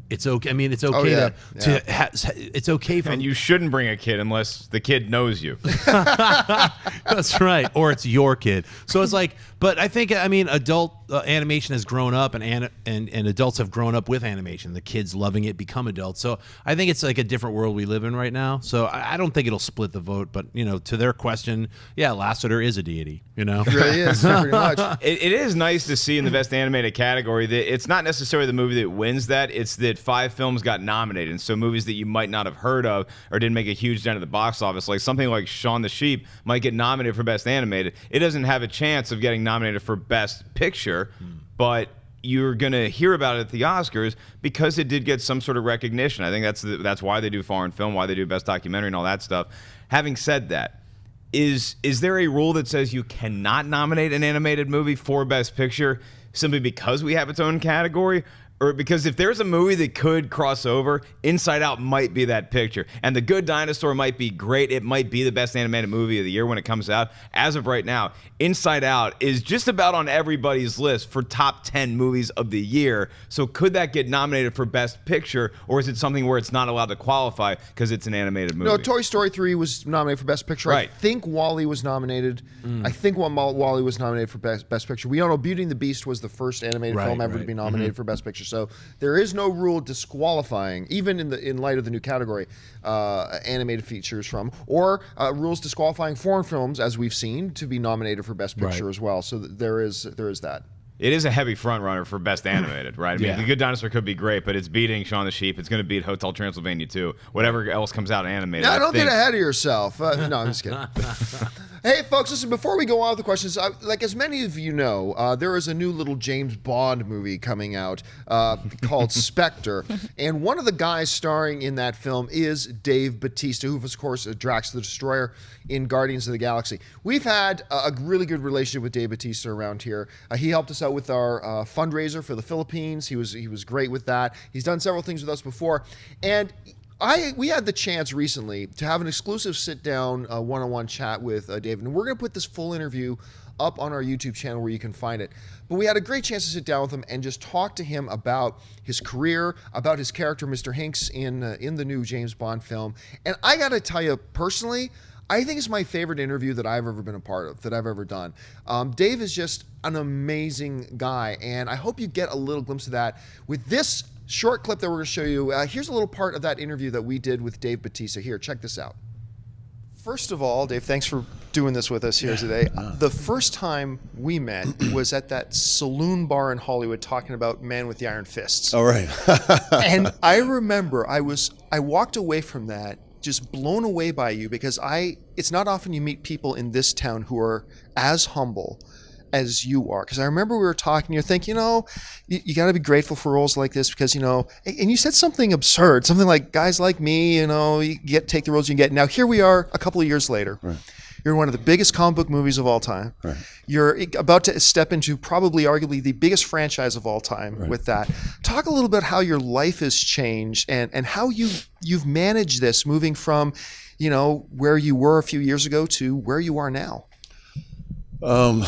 [SPEAKER 3] It's okay. I mean, it's okay it's okay for.
[SPEAKER 4] And you shouldn't bring a kid unless the kid knows you.
[SPEAKER 3] That's right. Or it's your kid. So it's like, but I think, adult animation has grown up, and adults have grown up with animation. The kids loving it become adults. So I think it's like a different world we live in right now. So I don't think it'll split the vote. But, to their question, Lasseter is a deity,
[SPEAKER 2] It really is, pretty much.
[SPEAKER 4] It is nice to see in the best animated category that it's not necessarily the movie that wins that. It's that 5 films got nominated. And so movies that you might not have heard of or didn't make a huge dent at the box office, like something like Shaun the Sheep, might get nominated for best animated. It doesn't have a chance of getting nominated for best picture, but you're going to hear about it at the Oscars because it did get some sort of recognition. I think that's why they do foreign film, why they do best documentary and all that stuff. Having said that, is there a rule that says you cannot nominate an animated movie for Best Picture simply because we have its own category? Or because if there's a movie that could cross over, Inside Out might be that picture. And The Good Dinosaur might be great. It might be the best animated movie of the year when it comes out. As of right now, Inside Out is just about on everybody's list for top 10 movies of the year. So could that get nominated for Best Picture, or is it something where it's not allowed to qualify because it's an animated movie?
[SPEAKER 2] No, Toy Story 3 was nominated for Best Picture.
[SPEAKER 4] Right.
[SPEAKER 2] I think WALL-E was nominated. I think WALL-E was nominated for Best Picture. We all know Beauty and the Beast was the first animated film ever to be nominated for Best Picture. So there is no rule disqualifying, even in light of the new category, animated features from, or rules disqualifying foreign films, as we've seen, to be nominated for Best Picture as well. So there is that.
[SPEAKER 4] It is a heavy front runner for Best Animated, right? I mean, The Good Dinosaur could be great, but it's beating Shaun the Sheep. It's going to beat Hotel Transylvania 2. Whatever else comes out animated.
[SPEAKER 2] No, don't get ahead of yourself. No, I'm just kidding. Hey, folks, listen, before we go on with the questions, like as many of you know, there is a new little James Bond movie coming out called Spectre. And one of the guys starring in that film is Dave Bautista, who, of course, Drax the Destroyer in Guardians of the Galaxy. We've had a really good relationship with Dave Bautista around here. He helped us out with our fundraiser for the Philippines. He was great with that. He's done several things with us before. And we had the chance recently to have an exclusive sit-down one-on-one chat with David. And we're going to put this full interview up on our YouTube channel where you can find it. But we had a great chance to sit down with him and just talk to him about his career, about his character, Mr. Hinks, in the new James Bond film. And I got to tell you, personally, I think it's my favorite interview that I've ever been a part of, that I've ever done. Dave is just an amazing guy, and I hope you get a little glimpse of that with this short clip that we're going to show you. Here's a little part of that interview that we did with Dave Bautista. Here, check this out. First of all, Dave, thanks for doing this with us here today. The first time we met was at that saloon bar in Hollywood talking about Man with the Iron Fists.
[SPEAKER 5] All right.
[SPEAKER 2] And I remember I walked away from that just blown away by you, because it's not often you meet people in this town who are as humble as you are. Because I remember we were talking, you're thinking, you got to be grateful for roles like this because, and you said something absurd, something like, guys like me, you take the roles you get. Now here we are a couple of years later.
[SPEAKER 5] Right.
[SPEAKER 2] You're in one of the biggest comic book movies of all time.
[SPEAKER 5] Right.
[SPEAKER 2] You're about to step into probably arguably the biggest franchise of all time with that. Talk a little bit how your life has changed and how you've managed this, moving from, where you were a few years ago to where you are now.
[SPEAKER 5] Well,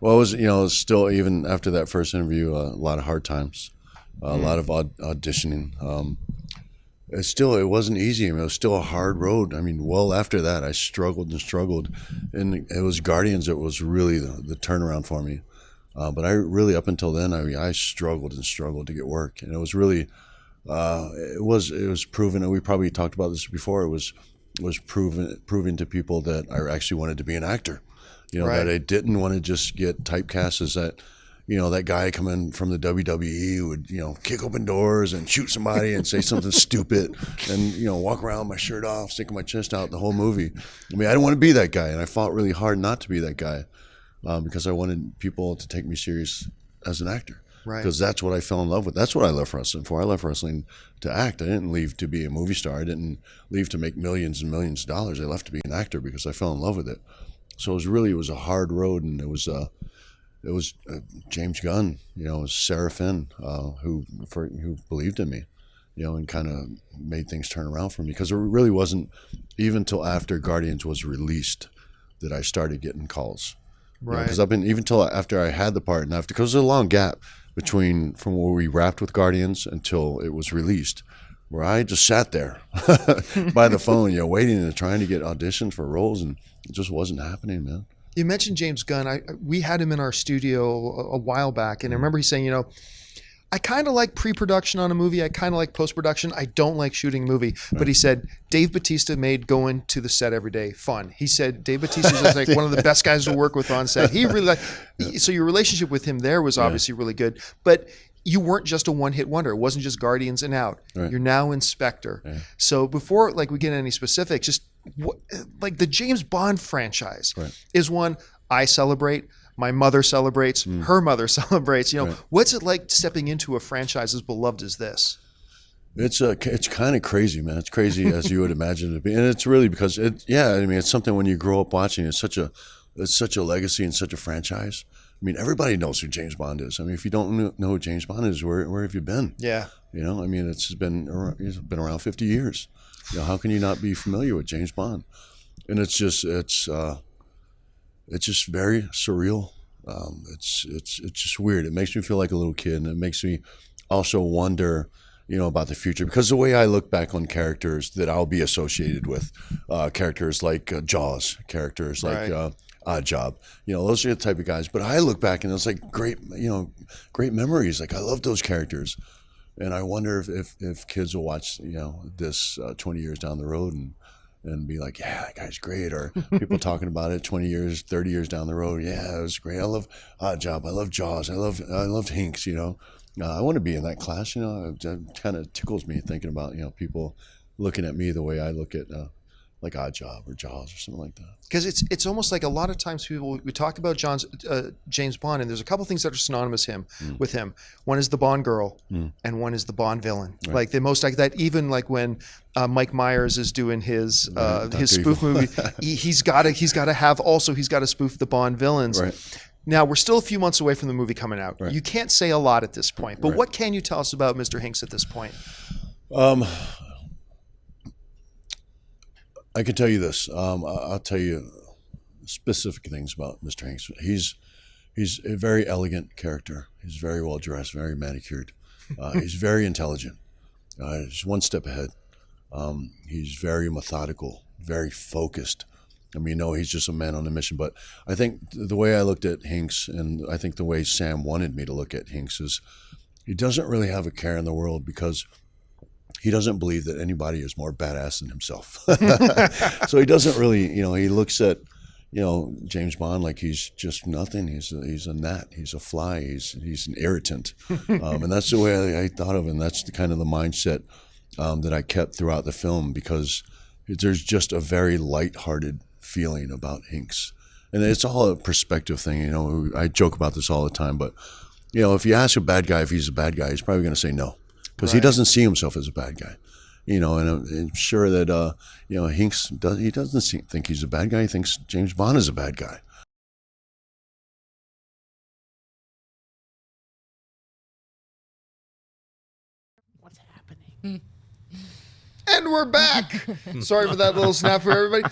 [SPEAKER 5] it was, still, even after that first interview, a lot of hard times, a lot of auditioning. It wasn't easy. It was still a hard road. Well after that, I struggled and struggled, and it was Guardians that was really the turnaround for me. But I really, up until then, I struggled and struggled to get work, and it was really, it was proven, and we probably talked about this before. It was proving to people that I actually wanted to be an actor. That I didn't want to just get typecast as that. That guy coming from the WWE who would, kick open doors and shoot somebody and say something stupid and, walk around with my shirt off, sticking my chest out the whole movie. I didn't want to be that guy, and I fought really hard not to be that guy because I wanted people to take me serious as an actor. Right. Because that's what I fell in love with. That's what I left wrestling for. I left wrestling to act. I didn't leave to be a movie star. I didn't leave to make millions and millions of dollars. I left to be an actor because I fell in love with it. So it was a hard road, and it was James Gunn, it was Sarah Finn, who believed in me, and kind of made things turn around for me, because it really wasn't even until after Guardians was released that I started getting calls. Right. Because even till after I had the part, and because there's a long gap from where we wrapped with Guardians until it was released, where I just sat there by the phone, waiting and trying to get auditions for roles, and it just wasn't happening, man.
[SPEAKER 2] You mentioned James Gunn. We had him in our studio a while back, and I remember he saying, I kind of like pre-production on a movie. I kind of like post-production. I don't like shooting a movie. Right. But he said Dave Bautista made going to the set every day fun. He said Dave Bautista is like one of the best guys to work with on set. He really So your relationship with him there was obviously really good. But you weren't just a one-hit wonder. It wasn't just Guardians and out. Right. You're now in Spectre. Yeah. So before we get any specifics, just the James Bond franchise is one I celebrate.
[SPEAKER 6] My mother celebrates. Her mother celebrates. You know,
[SPEAKER 5] Right.
[SPEAKER 6] what's it like stepping into a franchise as beloved as this?
[SPEAKER 5] It's kind of crazy, man. It's crazy as you would imagine it to be, and it's really because it's something when you grow up watching. It's such a legacy and such a franchise. I mean, everybody knows who James Bond is. I mean, if you don't know who James Bond is, where have you been?
[SPEAKER 6] Yeah.
[SPEAKER 5] You know, I mean, he's been around 50 years. You know, how can you not be familiar with James Bond? And it's just very surreal. It's just weird. It makes me feel like a little kid, and it makes me also wonder, you know, about the future, because the way I look back on characters that I'll be associated with, characters like Jaws, characters like Odd Job, you know, those are the type of guys. But I look back and it's like great memories. Like I love those characters, and I wonder if kids will watch, you know, this 20 years down the road and be like, yeah, that guy's great, or people talking about it 20 years, 30 years down the road. Yeah, it was great. I love Odd Job. I love Jaws. I loved Hinks. You know. I want to be in that class, you know. It kind of tickles me thinking about, you know, people looking at me the way I look at like Odd Job or Jaws or something like that.
[SPEAKER 6] Because it's almost like a lot of times we talk about James Bond, and there's a couple things that are synonymous with him. One is the Bond girl, and one is the Bond villain. Right. Like the most like that. Even like when Mike Myers is doing his spoof movie, he's got to spoof the Bond villains.
[SPEAKER 5] Right.
[SPEAKER 6] Now, we're still a few months away from the movie coming out.
[SPEAKER 5] Right.
[SPEAKER 6] You can't say a lot at this point, but
[SPEAKER 5] Right.
[SPEAKER 6] what can you tell us about Mr. Hinks at this point?
[SPEAKER 5] I can tell you this. I'll tell you specific things about Mr. Hinks. He's a very elegant character. He's very well dressed, very manicured. He's very intelligent. He's one step ahead. He's very methodical, very focused. I mean, no, he's just a man on a mission. But I think the way I looked at Hinks, and I think the way Sam wanted me to look at Hinks, is he doesn't really have a care in the world, because he doesn't believe that anybody is more badass than himself. So he doesn't really, you know, he looks at, you know, James Bond like he's just nothing. He's a gnat. He's a fly. He's an irritant. And that's the way I thought of him. That's the kind of the mindset that I kept throughout the film, because there's just a very lighthearted feeling about Hinks. And it's all a perspective thing. You know, I joke about this all the time, but, you know, if you ask a bad guy if he's a bad guy, he's probably going to say no, because he doesn't see himself as a bad guy. You know, and I'm sure that, you know, Hinks, he doesn't think he's a bad guy. He thinks James Bond is a bad guy.
[SPEAKER 7] What's happening?
[SPEAKER 2] And we're back. Sorry for that little snap for everybody.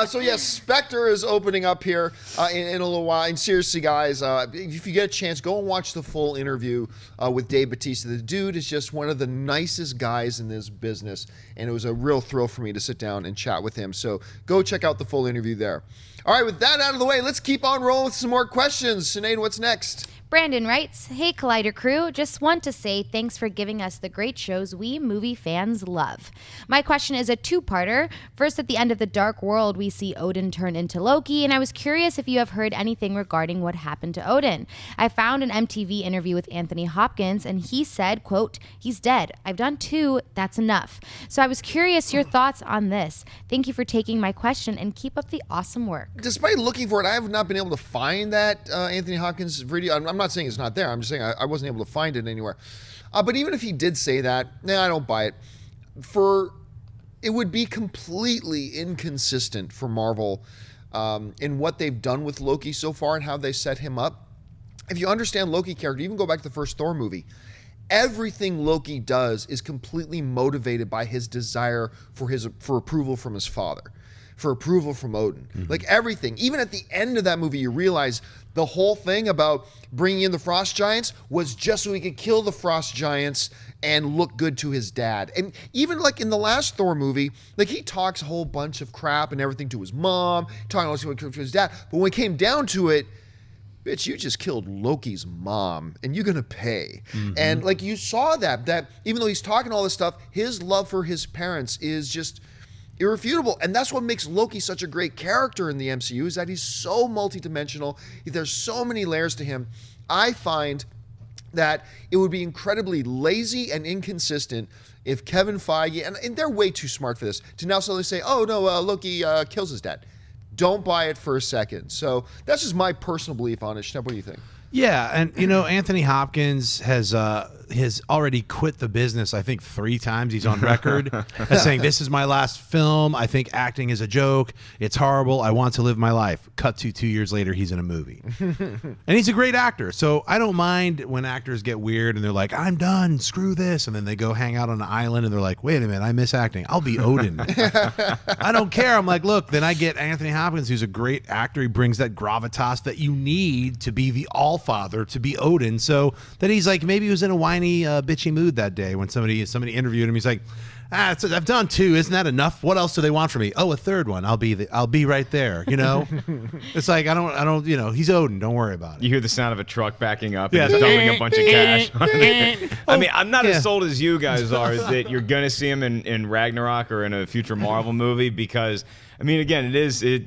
[SPEAKER 2] So yes, Spectre is opening up here in a little while. And seriously, guys, if you get a chance, go and watch the full interview with Dave Bautista. The dude is just one of the nicest guys in this business, and it was a real thrill for me to sit down and chat with him. So go check out the full interview there. All right, with that out of the way, let's keep on rolling with some more questions. Sinead, what's next?
[SPEAKER 1] Brandon writes, "Hey Collider crew, just want to say thanks for giving us the great shows we movie fans love. My question is a two-parter. First, at the end of The Dark World, we see Odin turn into Loki, and I was curious if you have heard anything regarding what happened to Odin. I found an MTV interview with Anthony Hopkins, and he said, quote, 'He's dead. I've done 2. That's enough.' So I was curious your thoughts on this. Thank you for taking my question, and keep up the awesome work."
[SPEAKER 2] Despite looking for it, I have not been able to find that Anthony Hopkins video. I'm not saying it's not there. I'm just saying I wasn't able to find it anywhere. But even if he did say that, I don't buy it. It would be completely inconsistent for Marvel in what they've done with Loki so far and how they set him up. If you understand Loki character, even go back to the first Thor movie. Everything Loki does is completely motivated by his desire for approval from his father, for approval from Odin. Mm-hmm. Like everything. Even at the end of that movie, you realize the whole thing about bringing in the Frost Giants was just so he could kill the Frost Giants and look good to his dad. And even like in the last Thor movie, like he talks a whole bunch of crap and everything to his mom, talking all this to his dad. But when it came down to it, bitch, you just killed Loki's mom and you're gonna pay. Mm-hmm. And like you saw that even though he's talking all this stuff, his love for his parents is just irrefutable. And that's what makes Loki such a great character in the MCU, is that he's so multidimensional. There's so many layers to him. I find that it would be incredibly lazy and inconsistent if Kevin Feige, and they're way too smart for this, to now suddenly say, oh no, Loki kills his dad. don't buy it for a second. So that's just my personal belief on it. Schnepp, what do you think?
[SPEAKER 3] Yeah, and you know, Anthony Hopkins has already quit the business. I think 3 times he's on record as saying, "This is my last film. I think acting is a joke. It's horrible. I want to live my life." Cut to 2 years later, he's in a movie, and he's a great actor. So I don't mind when actors get weird and they're like, "I'm done. Screw this," and then they go hang out on an island and they're like, "Wait a minute, I miss acting. I'll be Odin." I don't care. I'm like, look, then I get Anthony Hopkins, who's a great actor. He brings that gravitas that you need to be the Allfather, to be Odin. So that he's like, maybe he was in a whiny, bitchy mood that day when somebody interviewed him. He's like, I've done 2. Isn't that enough? What else do they want from me? Oh, a 3rd one. I'll be right there. You know, it's like I don't. You know, he's Odin. Don't worry about it.
[SPEAKER 4] You hear the sound of a truck backing up and just dumping a bunch of cash. I mean, I'm not as sold as you guys are that you're gonna see him in Ragnarok or in a future Marvel movie, because I mean, again,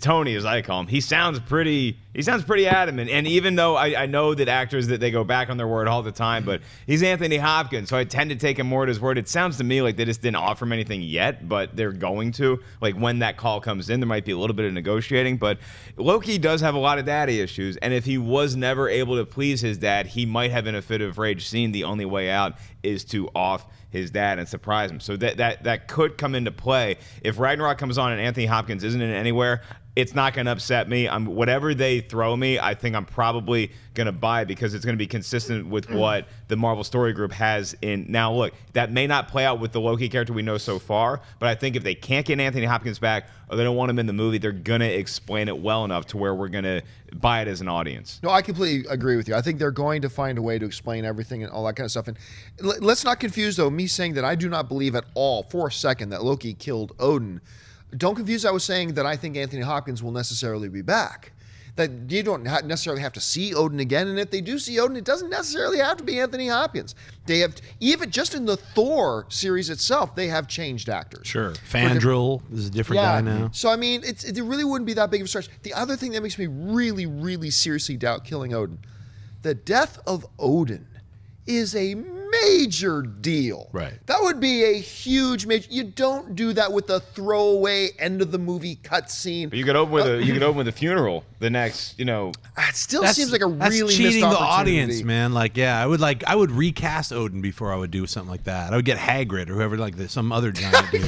[SPEAKER 4] Tony, as I call him. He sounds pretty adamant. And even though I know that actors, that they go back on their word all the time, but he's Anthony Hopkins, so I tend to take him more at his word. It sounds to me like they just didn't offer him anything yet, but they're going to. Like, when that call comes in, there might be a little bit of negotiating. But Loki does have a lot of daddy issues, and if he was never able to please his dad, he might have, in a fit of rage, seen the only way out is to off his dad and surprise him. So that could come into play. If Ragnarok comes on and Anthony Hopkins isn't in anywhere, it's not going to upset me. Whatever they throw me, I think I'm probably going to buy, because it's going to be consistent with what the Marvel Story Group has in. Now, look, that may not play out with the Loki character we know so far, but I think if they can't get Anthony Hopkins back, or they don't want him in the movie, they're going to explain it well enough to where we're going to buy it as an audience.
[SPEAKER 2] No, I completely agree with you. I think they're going to find a way to explain everything and all that kind of stuff. And let's not confuse, though, me saying that I do not believe at all for a second that Loki killed Odin. Don't confuse that with saying that I think Anthony Hopkins will necessarily be back. That you don't necessarily have to see Odin again, and if they do see Odin, it doesn't necessarily have to be Anthony Hopkins. They have, even just in the Thor series itself, they have changed actors.
[SPEAKER 3] Sure, Fandral is a different guy now.
[SPEAKER 2] So I mean, it really wouldn't be that big of a stretch. The other thing that makes me really, really seriously doubt killing Odin, the death of Odin is a major deal.
[SPEAKER 3] Right.
[SPEAKER 2] That would be a huge major. You don't do that with a throwaway end of the movie cutscene.
[SPEAKER 4] But you could open with a funeral. The next, you know.
[SPEAKER 2] It still seems like a really missed
[SPEAKER 3] cheating the
[SPEAKER 2] opportunity.
[SPEAKER 3] audience, man. Like, yeah, I would recast Odin before I would do something like that. I would get Hagrid or whoever, like some other giant dude.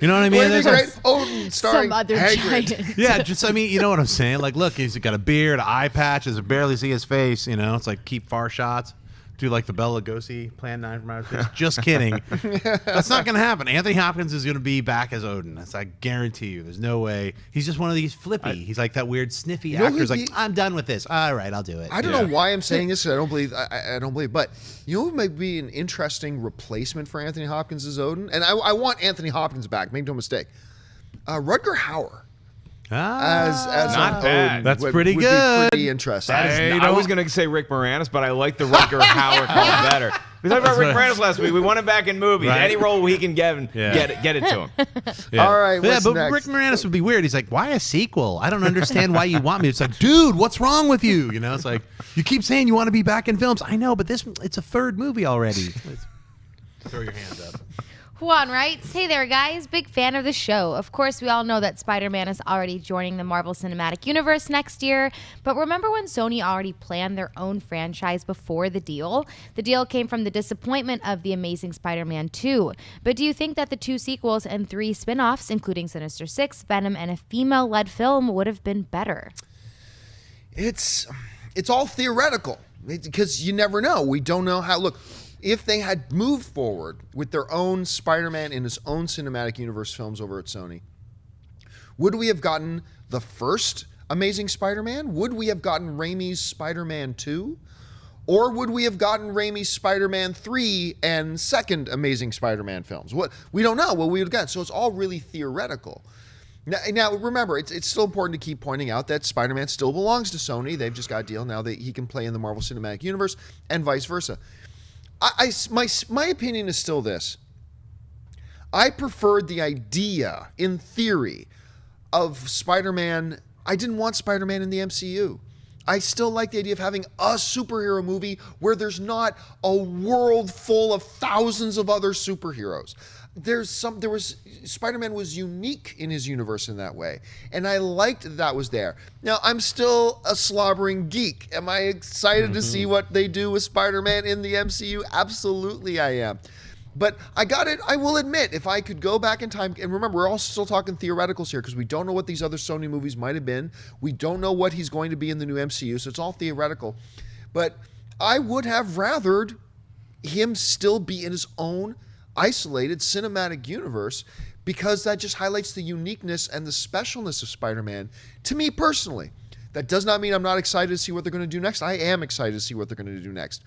[SPEAKER 3] You know what I mean?
[SPEAKER 2] Wouldn't it be great? Odin starring
[SPEAKER 1] Some other
[SPEAKER 2] Hagrid.
[SPEAKER 1] giant.
[SPEAKER 3] Yeah, just, I mean, you know what I'm saying? Like, look, he's got a beard, an eye patch, I barely see his face, you know? It's like, keep far shots. Do like the Bela Lugosi Plan 9 from outer space. Just kidding. That's not going to happen. Anthony Hopkins is going to be back as Odin. That's, I guarantee you. There's no way. He's just one of these flippy. He's like that weird sniffy actor. He's like, I'm done with this. All right, I'll do it.
[SPEAKER 2] I don't know why I'm saying this. I don't believe. I don't believe. But you know who might be an interesting replacement for Anthony Hopkins as Odin? And I want Anthony Hopkins back. Make no mistake. Rutger Hauer. As
[SPEAKER 4] Not
[SPEAKER 2] an
[SPEAKER 4] bad.
[SPEAKER 2] Odin
[SPEAKER 3] That's
[SPEAKER 2] would
[SPEAKER 3] pretty
[SPEAKER 2] be
[SPEAKER 3] good.
[SPEAKER 2] pretty interesting.
[SPEAKER 4] I was going to say Rick Moranis, but I like the Rutger Hauer call better. We talked about Rick Moranis last week. We want him back in movies.
[SPEAKER 3] Right.
[SPEAKER 4] Any role he can get it to him.
[SPEAKER 3] Yeah.
[SPEAKER 2] All right,
[SPEAKER 3] Yeah,
[SPEAKER 2] what's
[SPEAKER 3] but
[SPEAKER 2] next?
[SPEAKER 3] Rick Moranis would be weird. He's like, why a sequel? I don't understand why you want me. It's like, dude, what's wrong with you? You know, it's like, you keep saying you want to be back in films. I know, but it's a 3rd movie already. Throw your hands up.
[SPEAKER 1] Juan writes, hey there, guys. Big fan of the show. Of course, we all know that Spider-Man is already joining the Marvel Cinematic Universe next year, but remember when Sony already planned their own franchise before the deal? The deal came from the disappointment of The Amazing Spider-Man 2. But do you think that the 2 sequels and 3 spin-offs, including Sinister Six, Venom, and a female-led film, would have been better?
[SPEAKER 2] It's all theoretical because you never know. We don't know how. Look, if they had moved forward with their own Spider-Man in his own cinematic universe films over at Sony, would we have gotten the first Amazing Spider-Man? Would we have gotten Raimi's Spider-Man 2? Or would we have gotten Raimi's Spider-Man 3 and second Amazing Spider-Man films? We don't know what we would have gotten. So it's all really theoretical. Now remember, it's still important to keep pointing out that Spider-Man still belongs to Sony. They've just got a deal now that he can play in the Marvel Cinematic Universe and vice versa. My opinion is still this. I preferred the idea, in theory, of Spider-Man. I didn't want Spider-Man in the MCU. I still like the idea of having a superhero movie where there's not a world full of thousands of other superheroes. Spider-Man was unique in his universe in that way, and I liked that was there. Now I'm still a slobbering geek. Am I excited to see what they do with Spider-Man in the MCU? Absolutely, I am. But I will admit, if I could go back in time, and remember, we're all still talking theoreticals here because we don't know what these other Sony movies might have been. We don't know what he's going to be in the new MCU, so it's all theoretical. But I would have rathered him still be in his own isolated cinematic universe, because that just highlights the uniqueness and the specialness of Spider-Man to me personally. That does not mean I'm not excited to see what they're going to do next. I am excited to see what they're going to do next.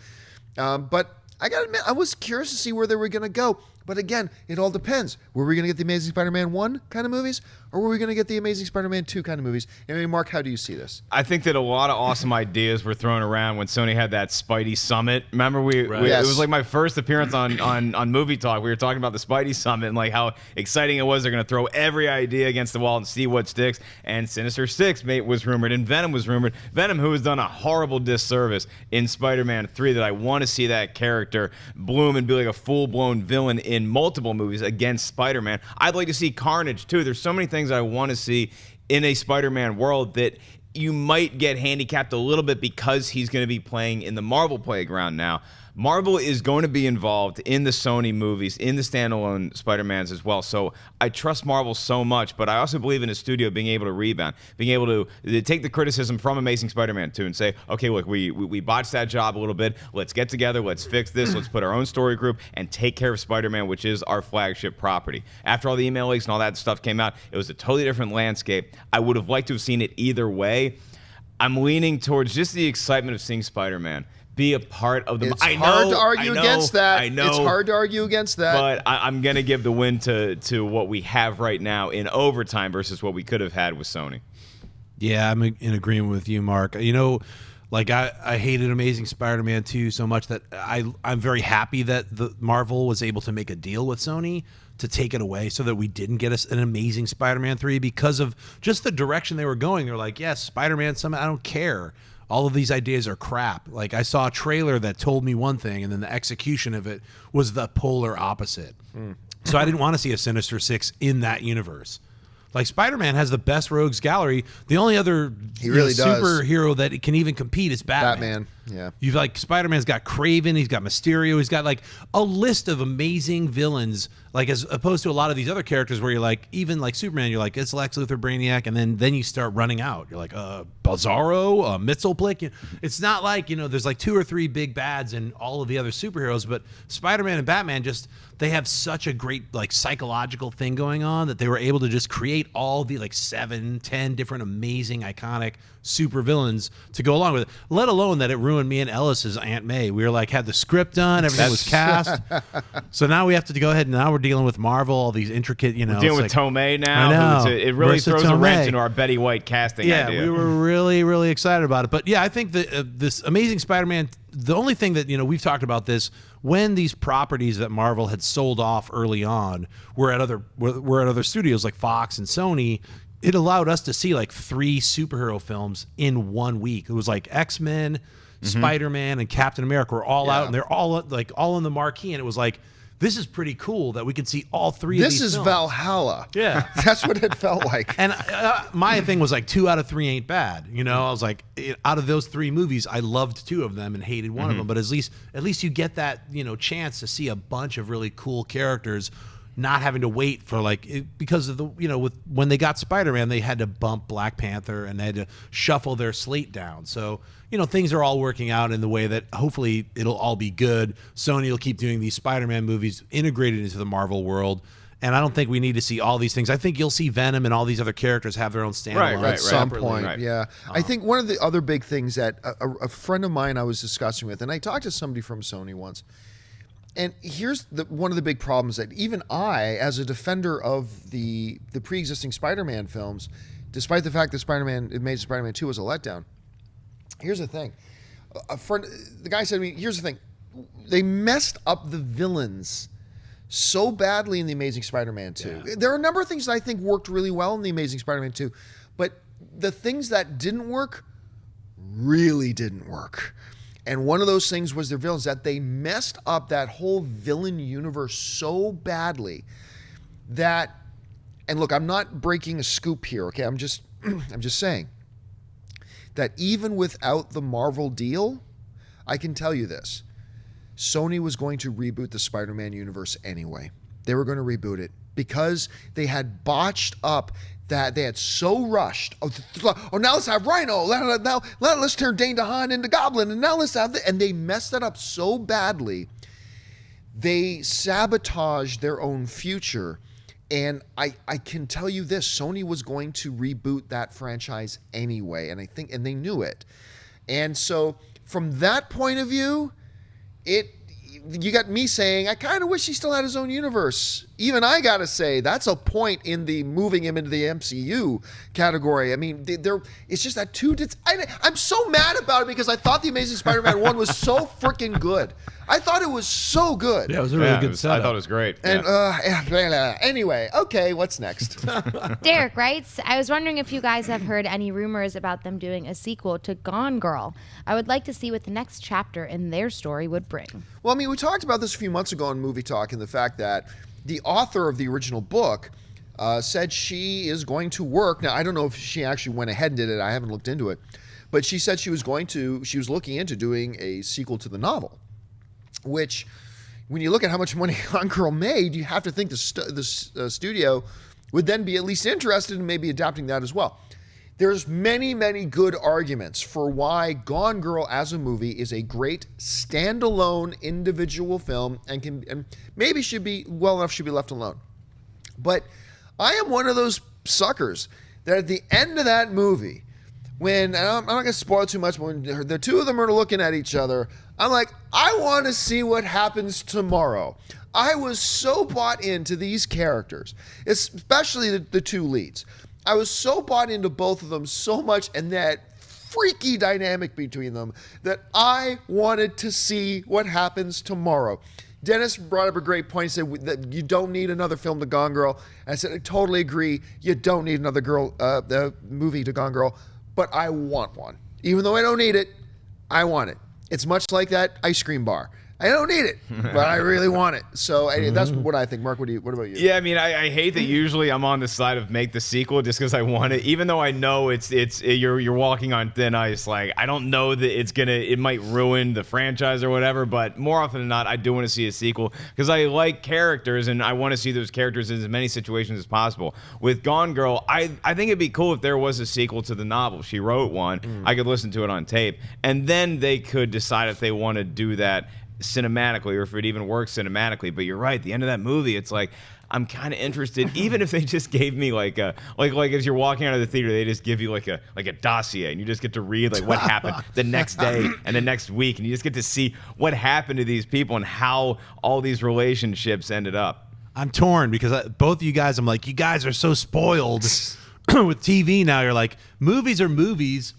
[SPEAKER 2] But I got to admit, I was curious to see where they were going to go. But again, it all depends. Were we going to get the Amazing Spider-Man 1 kind of movies, or were we going to get the Amazing Spider-Man 2 kind of movies? I mean, Mark, how do you see this?
[SPEAKER 4] I think that a lot of awesome ideas were thrown around when Sony had that Spidey Summit. Remember, it was like my first appearance on Movie Talk. We were talking about the Spidey Summit and like how exciting it was. They're going to throw every idea against the wall and see what sticks. And Sinister Six was rumored, and Venom was rumored. Venom, who has done a horrible disservice in Spider-Man 3, that I want to see that character bloom and be like a full-blown villain in multiple movies against Spider-Man. I'd like to see Carnage too. There's so many things I want to see in a Spider-Man world that you might get handicapped a little bit because he's going to be playing in the Marvel playground now. Marvel is going to be involved in the Sony movies, in the standalone Spider-Mans as well. So I trust Marvel so much, but I also believe in a studio being able to rebound, being able to take the criticism from Amazing Spider-Man 2 and say, okay, look, we botched that job a little bit. Let's get together. Let's fix this. Let's put our own story group and take care of Spider-Man, which is our flagship property. After all the email leaks and all that stuff came out, it was a totally different landscape. I would have liked to have seen it either way. I'm leaning towards just the excitement of seeing Spider-Man be a part of the...
[SPEAKER 2] It's hard to argue against that.
[SPEAKER 4] I know.
[SPEAKER 2] It's hard to argue against that.
[SPEAKER 4] But I'm going to give the win to what we have right now in overtime versus what we could have had with Sony.
[SPEAKER 3] Yeah, I'm in agreement with you, Mark. You know, like I hated Amazing Spider-Man 2 so much that I'm very happy that the Marvel was able to make a deal with Sony to take it away so that we didn't get us an Amazing Spider-Man 3 because of just the direction they were going. They're like, yes, Spider-Man, I don't care. All of these ideas are crap. Like, I saw a trailer that told me one thing, and then the execution of it was the polar opposite. So I didn't want to see a Sinister Six in that universe. Like, Spider-Man has the best rogues gallery. The only other superhero that can even compete is Batman.
[SPEAKER 2] Yeah.
[SPEAKER 3] You've like Spider-Man's got Kraven, he's got Mysterio, he's got like a list of amazing villains, like as opposed to a lot of these other characters where you're like, even like Superman, you're like, it's Lex Luthor, Brainiac, and then you start running out. You're like, Bizarro, Mxyzptlk. It's not like, there's like 2 or 3 big bads in all of the other superheroes, but Spider-Man and Batman they have such a great like psychological thing going on that they were able to just create all the like 7, 10 different amazing, iconic super villains to go along with it, let alone that it ruined me and Ellis's Aunt May. We were like, had the script done, everything was cast. So now we have to go ahead and now we're dealing with Marvel, all these intricate,
[SPEAKER 4] we're dealing with Tomei now. It really throws a wrench into our Betty White casting idea.
[SPEAKER 3] We were really, really excited about it. But yeah, I think that this Amazing Spider-Man, the only thing that, we've talked about this, when these properties that Marvel had sold off early on were at other studios like Fox and Sony, it allowed us to see like 3 superhero films in 1 week. It was like X-Men, Spider-Man, and Captain America were all out, and they're all in the marquee, and it was like, this is pretty cool that we could see all 3 of these films.
[SPEAKER 2] This is Valhalla.
[SPEAKER 3] Yeah.
[SPEAKER 2] That's what it felt like.
[SPEAKER 3] And my thing was like 2 out of 3 ain't bad. I was like, out of those 3 movies, I loved 2 of them and hated one of them. But at least you get that, chance to see a bunch of really cool characters not having to wait for because of the, when they got Spider-Man, they had to bump Black Panther and they had to shuffle their slate down. So, things are all working out in the way that hopefully it'll all be good. Sony will keep doing these Spider-Man movies integrated into the Marvel world. And I don't think we need to see all these things. I think you'll see Venom and all these other characters have their own standalone
[SPEAKER 2] at some point.
[SPEAKER 4] Right.
[SPEAKER 2] Yeah. I think one of the other big things that a friend of mine I was discussing with, and I talked to somebody from Sony once, and here's one of the big problems that even I, as a defender of the pre-existing Spider-Man films, despite the fact that Amazing Spider-Man 2 was a letdown, here's the thing. The guy said to me, here's the thing. They messed up the villains so badly in The Amazing Spider-Man 2. Yeah. There are a number of things that I think worked really well in The Amazing Spider-Man 2, but the things that didn't work really didn't work. And one of those things was their villains, that they messed up that whole villain universe so badly that, and look, I'm not breaking a scoop here, okay? I'm just saying that even without the Marvel deal, I can tell you this. Sony was going to reboot the Spider-Man universe anyway. They were going to reboot it because they had botched up that they had so rushed. Oh, now let's have Rhino. Now let's turn Dane DeHaan into Goblin. And now let's have and they messed that up so badly. They sabotaged their own future. And I can tell you this, Sony was going to reboot that franchise anyway. And they knew it. And so from that point of view, you got me saying, I kind of wish he still had his own universe. Even I got to say, that's a point in the moving him into the MCU category. I mean, it's just that I'm so mad about it because I thought The Amazing Spider-Man 1 was so freaking good. I thought it was so good.
[SPEAKER 3] Yeah, it was a really good setup.
[SPEAKER 4] I thought it was great.
[SPEAKER 2] And anyway, okay, what's next?
[SPEAKER 1] Derek writes, I was wondering if you guys have heard any rumors about them doing a sequel to Gone Girl. I would like to see what the next chapter in their story would bring.
[SPEAKER 2] Well, I mean, we talked about this a few months ago on Movie Talk, and the fact that the author of the original book said she is going to work. Now, I don't know if she actually went ahead and did it. I haven't looked into it. But she said she was looking into doing a sequel to the novel, which, when you look at how much money Gone Girl made, you have to think the studio would then be at least interested in maybe adapting that as well. There's many, many good arguments for why Gone Girl as a movie is a great standalone individual film and maybe should be left alone. But I am one of those suckers that at the end of that movie, when, and I'm not going to spoil too much, but when the two of them are looking at each other, I'm like, I want to see what happens tomorrow. I was so bought into these characters, especially the two leads. I was so bought into both of them so much, and that freaky dynamic between them, that I wanted to see what happens tomorrow. Dennis brought up a great point. He said that you don't need another film to Gone Girl. And I said, I totally agree. You don't need another movie to Gone Girl, but I want one. Even though I don't need it, I want it. It's much like that ice cream bar. I don't need it, but I really want it. So that's what I think. Mark, what about you?
[SPEAKER 4] Yeah, I mean, I hate that usually I'm on the side of make the sequel just because I want it, even though I know you're walking on thin ice. Like, I don't know that it might ruin the franchise or whatever, but more often than not, I do want to see a sequel because I like characters and I want to see those characters in as many situations as possible. With Gone Girl, I think it'd be cool if there was a sequel to the novel. She wrote one. I could listen to it on tape, and then they could decide if they want to do that cinematically or if it even works cinematically. But you're right, the end of that movie, it's like I'm kind of interested, even if they just gave me like as you're walking out of the theater, they just give you like a dossier and you just get to read like what happened the next day and the next week, and you just get to see what happened to these people and how all these relationships ended up.
[SPEAKER 3] I'm torn because both of you guys, I'm like, you guys are so spoiled with TV now. You're like, movies are movies.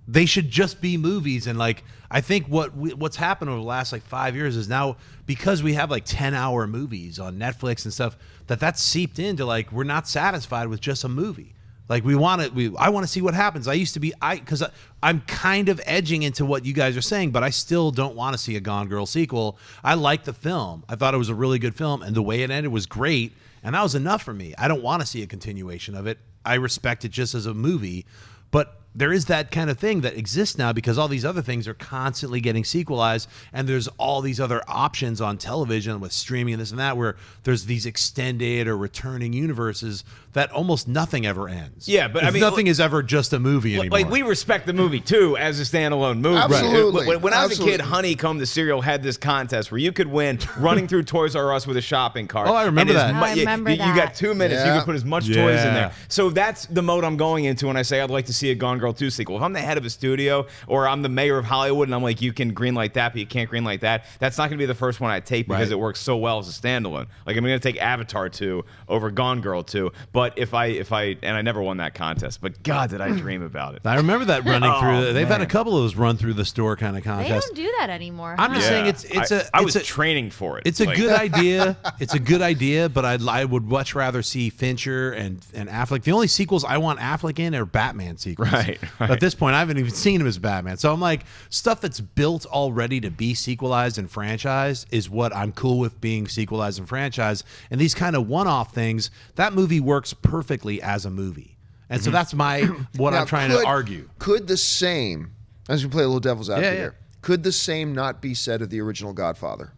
[SPEAKER 3] They should just be movies. And like, I think what's happened over the last like 5 years is now, because we have like 10-hour movies on Netflix and stuff, that's seeped into like, we're not satisfied with just a movie. Like I want to see what happens. Because I'm kind of edging into what you guys are saying, but I still don't want to see a Gone Girl sequel. I like the film. I thought it was a really good film, and the way it ended was great, and that was enough for me. I don't want to see a continuation of it. I respect it just as a movie, but there is that kind of thing that exists now because all these other things are constantly getting sequelized, and there's all these other options on television with streaming and this and that, where there's these extended or returning universes that almost nothing ever ends.
[SPEAKER 4] Yeah, but I mean,
[SPEAKER 3] nothing is ever just a movie anymore.
[SPEAKER 4] Like, we respect the movie too as a standalone movie.
[SPEAKER 2] Absolutely.
[SPEAKER 4] Right. When I was a kid, Honeycomb the cereal had this contest where you could win running through Toys R Us with a shopping cart.
[SPEAKER 3] Oh, I remember that.
[SPEAKER 1] I remember
[SPEAKER 4] You got 2 minutes.
[SPEAKER 2] Yeah.
[SPEAKER 4] You could put as much toys in there. So that's the mode I'm going into when I say I'd like to see a Gone Girl 2 sequel. If I'm the head of a studio or I'm the mayor of Hollywood and I'm like, you can greenlight that, but you can't greenlight that, that's not going to be the first one I take because it works so well as a standalone. Like, I'm going to take Avatar 2 over Gone Girl 2. But if I and I never won that contest, but God, did I dream about it.
[SPEAKER 3] I remember that running through. They've had a couple of those run through the store kind of
[SPEAKER 1] They
[SPEAKER 3] contests.
[SPEAKER 1] don't do that anymore.
[SPEAKER 3] I'm just saying
[SPEAKER 4] I was training for it.
[SPEAKER 3] It's a good idea. It's a good idea, but I would much rather see Fincher and Affleck. The only sequels I want Affleck in are Batman sequels.
[SPEAKER 4] Right. Right.
[SPEAKER 3] At this point, I haven't even seen him as Batman. So I'm like, stuff that's built already to be sequelized and franchised is what I'm cool with being sequelized and franchised. And these kind of one-off things, that movie works perfectly as a movie. And so that's what
[SPEAKER 2] Now,
[SPEAKER 3] I'm trying to argue.
[SPEAKER 2] Could the same, as we play a little devil's advocate
[SPEAKER 3] Yeah.
[SPEAKER 2] here, could the same not be said of the original Godfather?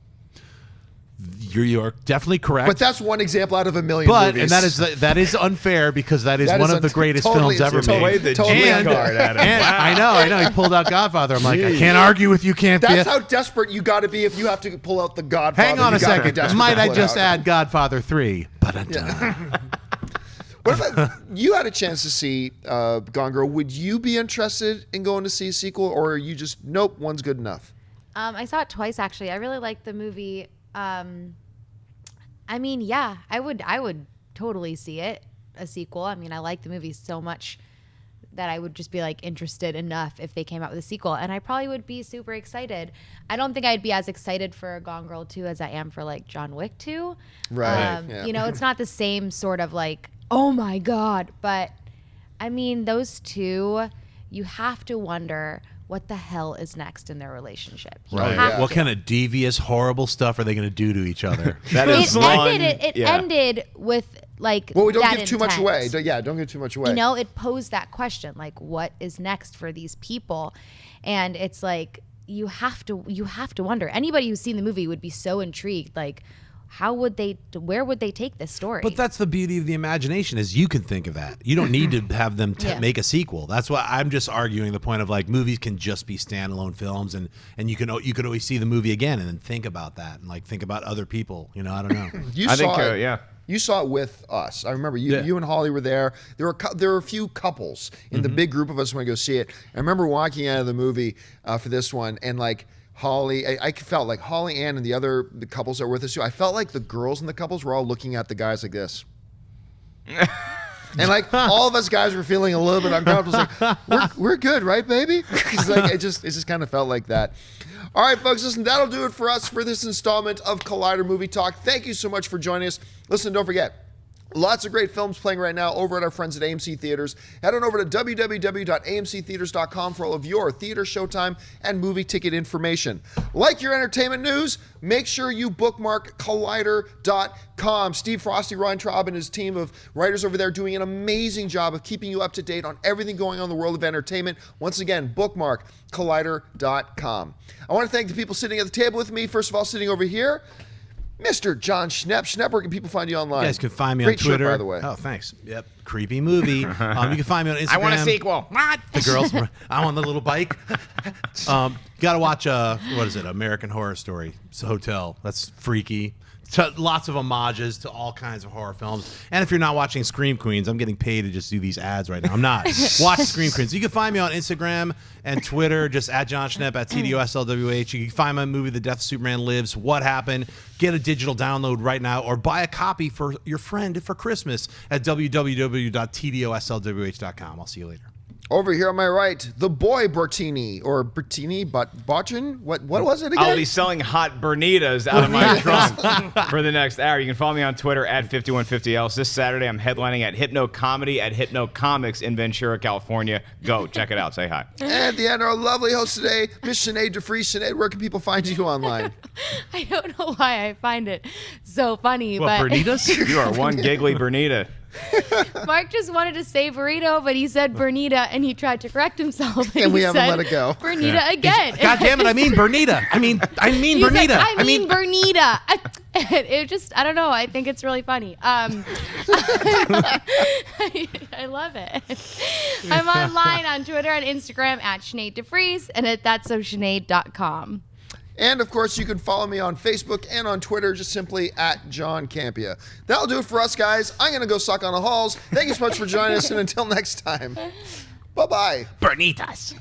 [SPEAKER 3] You're definitely correct.
[SPEAKER 2] But that's one example out of a million
[SPEAKER 3] But
[SPEAKER 2] movies.
[SPEAKER 3] and that is unfair because that is
[SPEAKER 2] That
[SPEAKER 3] one
[SPEAKER 2] is
[SPEAKER 3] of the greatest
[SPEAKER 2] totally-
[SPEAKER 3] films ever
[SPEAKER 2] it's
[SPEAKER 3] made.
[SPEAKER 4] Play the G
[SPEAKER 2] Totally.
[SPEAKER 4] card at him.
[SPEAKER 3] And
[SPEAKER 4] Wow.
[SPEAKER 3] I know. He pulled out Godfather. I'm like, I can't argue with you, can't
[SPEAKER 2] That's
[SPEAKER 3] be.
[SPEAKER 2] how desperate you got to be if you have to pull out the Godfather.
[SPEAKER 3] Hang on
[SPEAKER 2] You
[SPEAKER 3] a
[SPEAKER 2] gotta be
[SPEAKER 3] second.
[SPEAKER 2] desperate
[SPEAKER 3] Might
[SPEAKER 2] to
[SPEAKER 3] I
[SPEAKER 2] pull it
[SPEAKER 3] just
[SPEAKER 2] out.
[SPEAKER 3] add Godfather 3? But
[SPEAKER 2] What about you had a chance to see Gone Girl? Would you be interested in going to see a sequel, or are you just nope, one's good enough?
[SPEAKER 1] I saw it twice actually. I really liked the movie. I mean, yeah, I would totally see it, a sequel. I mean, I like the movie so much that I would just be like interested enough if they came out with a sequel, and I probably would be super excited. I don't think I'd be as excited for Gone Girl 2 as I am for like John Wick 2.
[SPEAKER 2] Right. Yeah.
[SPEAKER 1] You know, it's not the same sort of like, oh my God, but I mean, those two, you have to wonder what the hell is next in their relationship. You
[SPEAKER 3] right.
[SPEAKER 1] have
[SPEAKER 3] What
[SPEAKER 1] to.
[SPEAKER 3] kind of devious, horrible stuff are they going to do to each other?
[SPEAKER 4] That is
[SPEAKER 1] It
[SPEAKER 4] one.
[SPEAKER 1] ended. Ended with like.
[SPEAKER 2] Well, we don't
[SPEAKER 1] that
[SPEAKER 2] give too much
[SPEAKER 1] intent.
[SPEAKER 2] away. Don't give too much away.
[SPEAKER 1] You know, it posed that question, like, what is next for these people? And it's like you have to wonder. Anybody who's seen the movie would be so intrigued, like, where would they take this story?
[SPEAKER 3] But that's the beauty of the imagination is you can think of that. You don't need to have them
[SPEAKER 1] Yeah.
[SPEAKER 3] make a sequel. That's why I'm just arguing the point of like movies can just be standalone films and you can always see the movie again and then think about that and like think about other people. You know, I don't know.
[SPEAKER 2] You
[SPEAKER 4] I
[SPEAKER 2] saw
[SPEAKER 4] think,
[SPEAKER 2] it.
[SPEAKER 4] yeah.
[SPEAKER 2] You saw it with us. I remember you and Holly were there. There were a few couples in the big group of us when we go see it. I remember walking out of the movie for this one, and like Holly, I felt like Holly Ann and the couples that were with us too. I felt like the girls in the couples were all looking at the guys like this. And like all of us guys were feeling a little bit uncomfortable. It's like, we're good, right, baby? It's like it just kind of felt like that. All right, folks, listen, that'll do it for us for this installment of Collider Movie Talk. Thank you so much for joining us. Listen, don't forget, lots of great films playing right now over at our friends at AMC Theatres. Head on over to www.amctheatres.com for all of your theater, showtime, and movie ticket information. Like your entertainment news, make sure you bookmark Collider.com. Steve Frosty, Ryan Traub, and his team of writers over there doing an amazing job of keeping you up to date on everything going on in the world of entertainment. Once again, bookmark Collider.com. I want to thank the people sitting at the table with me. First of all, sitting over here, Mr. Jon Schnepp. Schnepp, where can people find you online?
[SPEAKER 3] You guys can find me
[SPEAKER 2] Great
[SPEAKER 3] on Twitter.
[SPEAKER 2] Shirt, by the way.
[SPEAKER 3] Oh, thanks. Yep. Creepy movie. You can find me on Instagram.
[SPEAKER 4] I want a sequel.
[SPEAKER 3] The girls. I'm on the little bike. Got to watch, what is it? American Horror Story. It's a hotel. That's freaky. Lots of homages to all kinds of horror films. And if you're not watching Scream Queens, I'm getting paid to just do these ads right now. I'm not. Watch Scream Queens. You can find me on Instagram and Twitter, just at Jon Schnepp, at TDOSLWH. You can find my movie, The Death of Superman Lives, What Happened. Get a digital download right now or buy a copy for your friend for Christmas at www.tdoslwh.com. I'll see you later.
[SPEAKER 2] Over here on my right, the boy Bertini, or Bertini, Botchin? What was it again?
[SPEAKER 4] I'll be selling hot Bernitas out of my trunk for the next hour. You can follow me on Twitter at 5150else. This Saturday, I'm headlining at Hypno Comedy at Hypno Comics in Ventura, California. Go, check it out. Say hi.
[SPEAKER 2] And at the end, our lovely host today, Miss Sinead DeFries. Sinead, where can people find you online?
[SPEAKER 1] I don't know why I find it so funny,
[SPEAKER 3] What,
[SPEAKER 1] but
[SPEAKER 3] Bernitas?
[SPEAKER 4] You are one giggly Bernita.
[SPEAKER 1] Mark just wanted to say burrito, but he said Bernita, and he tried to correct himself.
[SPEAKER 2] And we
[SPEAKER 1] he
[SPEAKER 2] haven't
[SPEAKER 1] said
[SPEAKER 2] let it go.
[SPEAKER 1] Bernita again.
[SPEAKER 3] God damn it, I mean Bernita. I mean
[SPEAKER 1] He's
[SPEAKER 3] Bernita.
[SPEAKER 1] like, I mean Bernita. It just, I don't know. I think it's really funny. I love it. I'm online on Twitter and Instagram at Sinead DeFries and at that'ssosinead.com.
[SPEAKER 2] And of course, you can follow me on Facebook and on Twitter, just simply at John Campea. That'll do it for us, guys. I'm going to go suck on the halls. Thank you so much for joining us, and until next time, bye-bye.
[SPEAKER 7] Bernitas.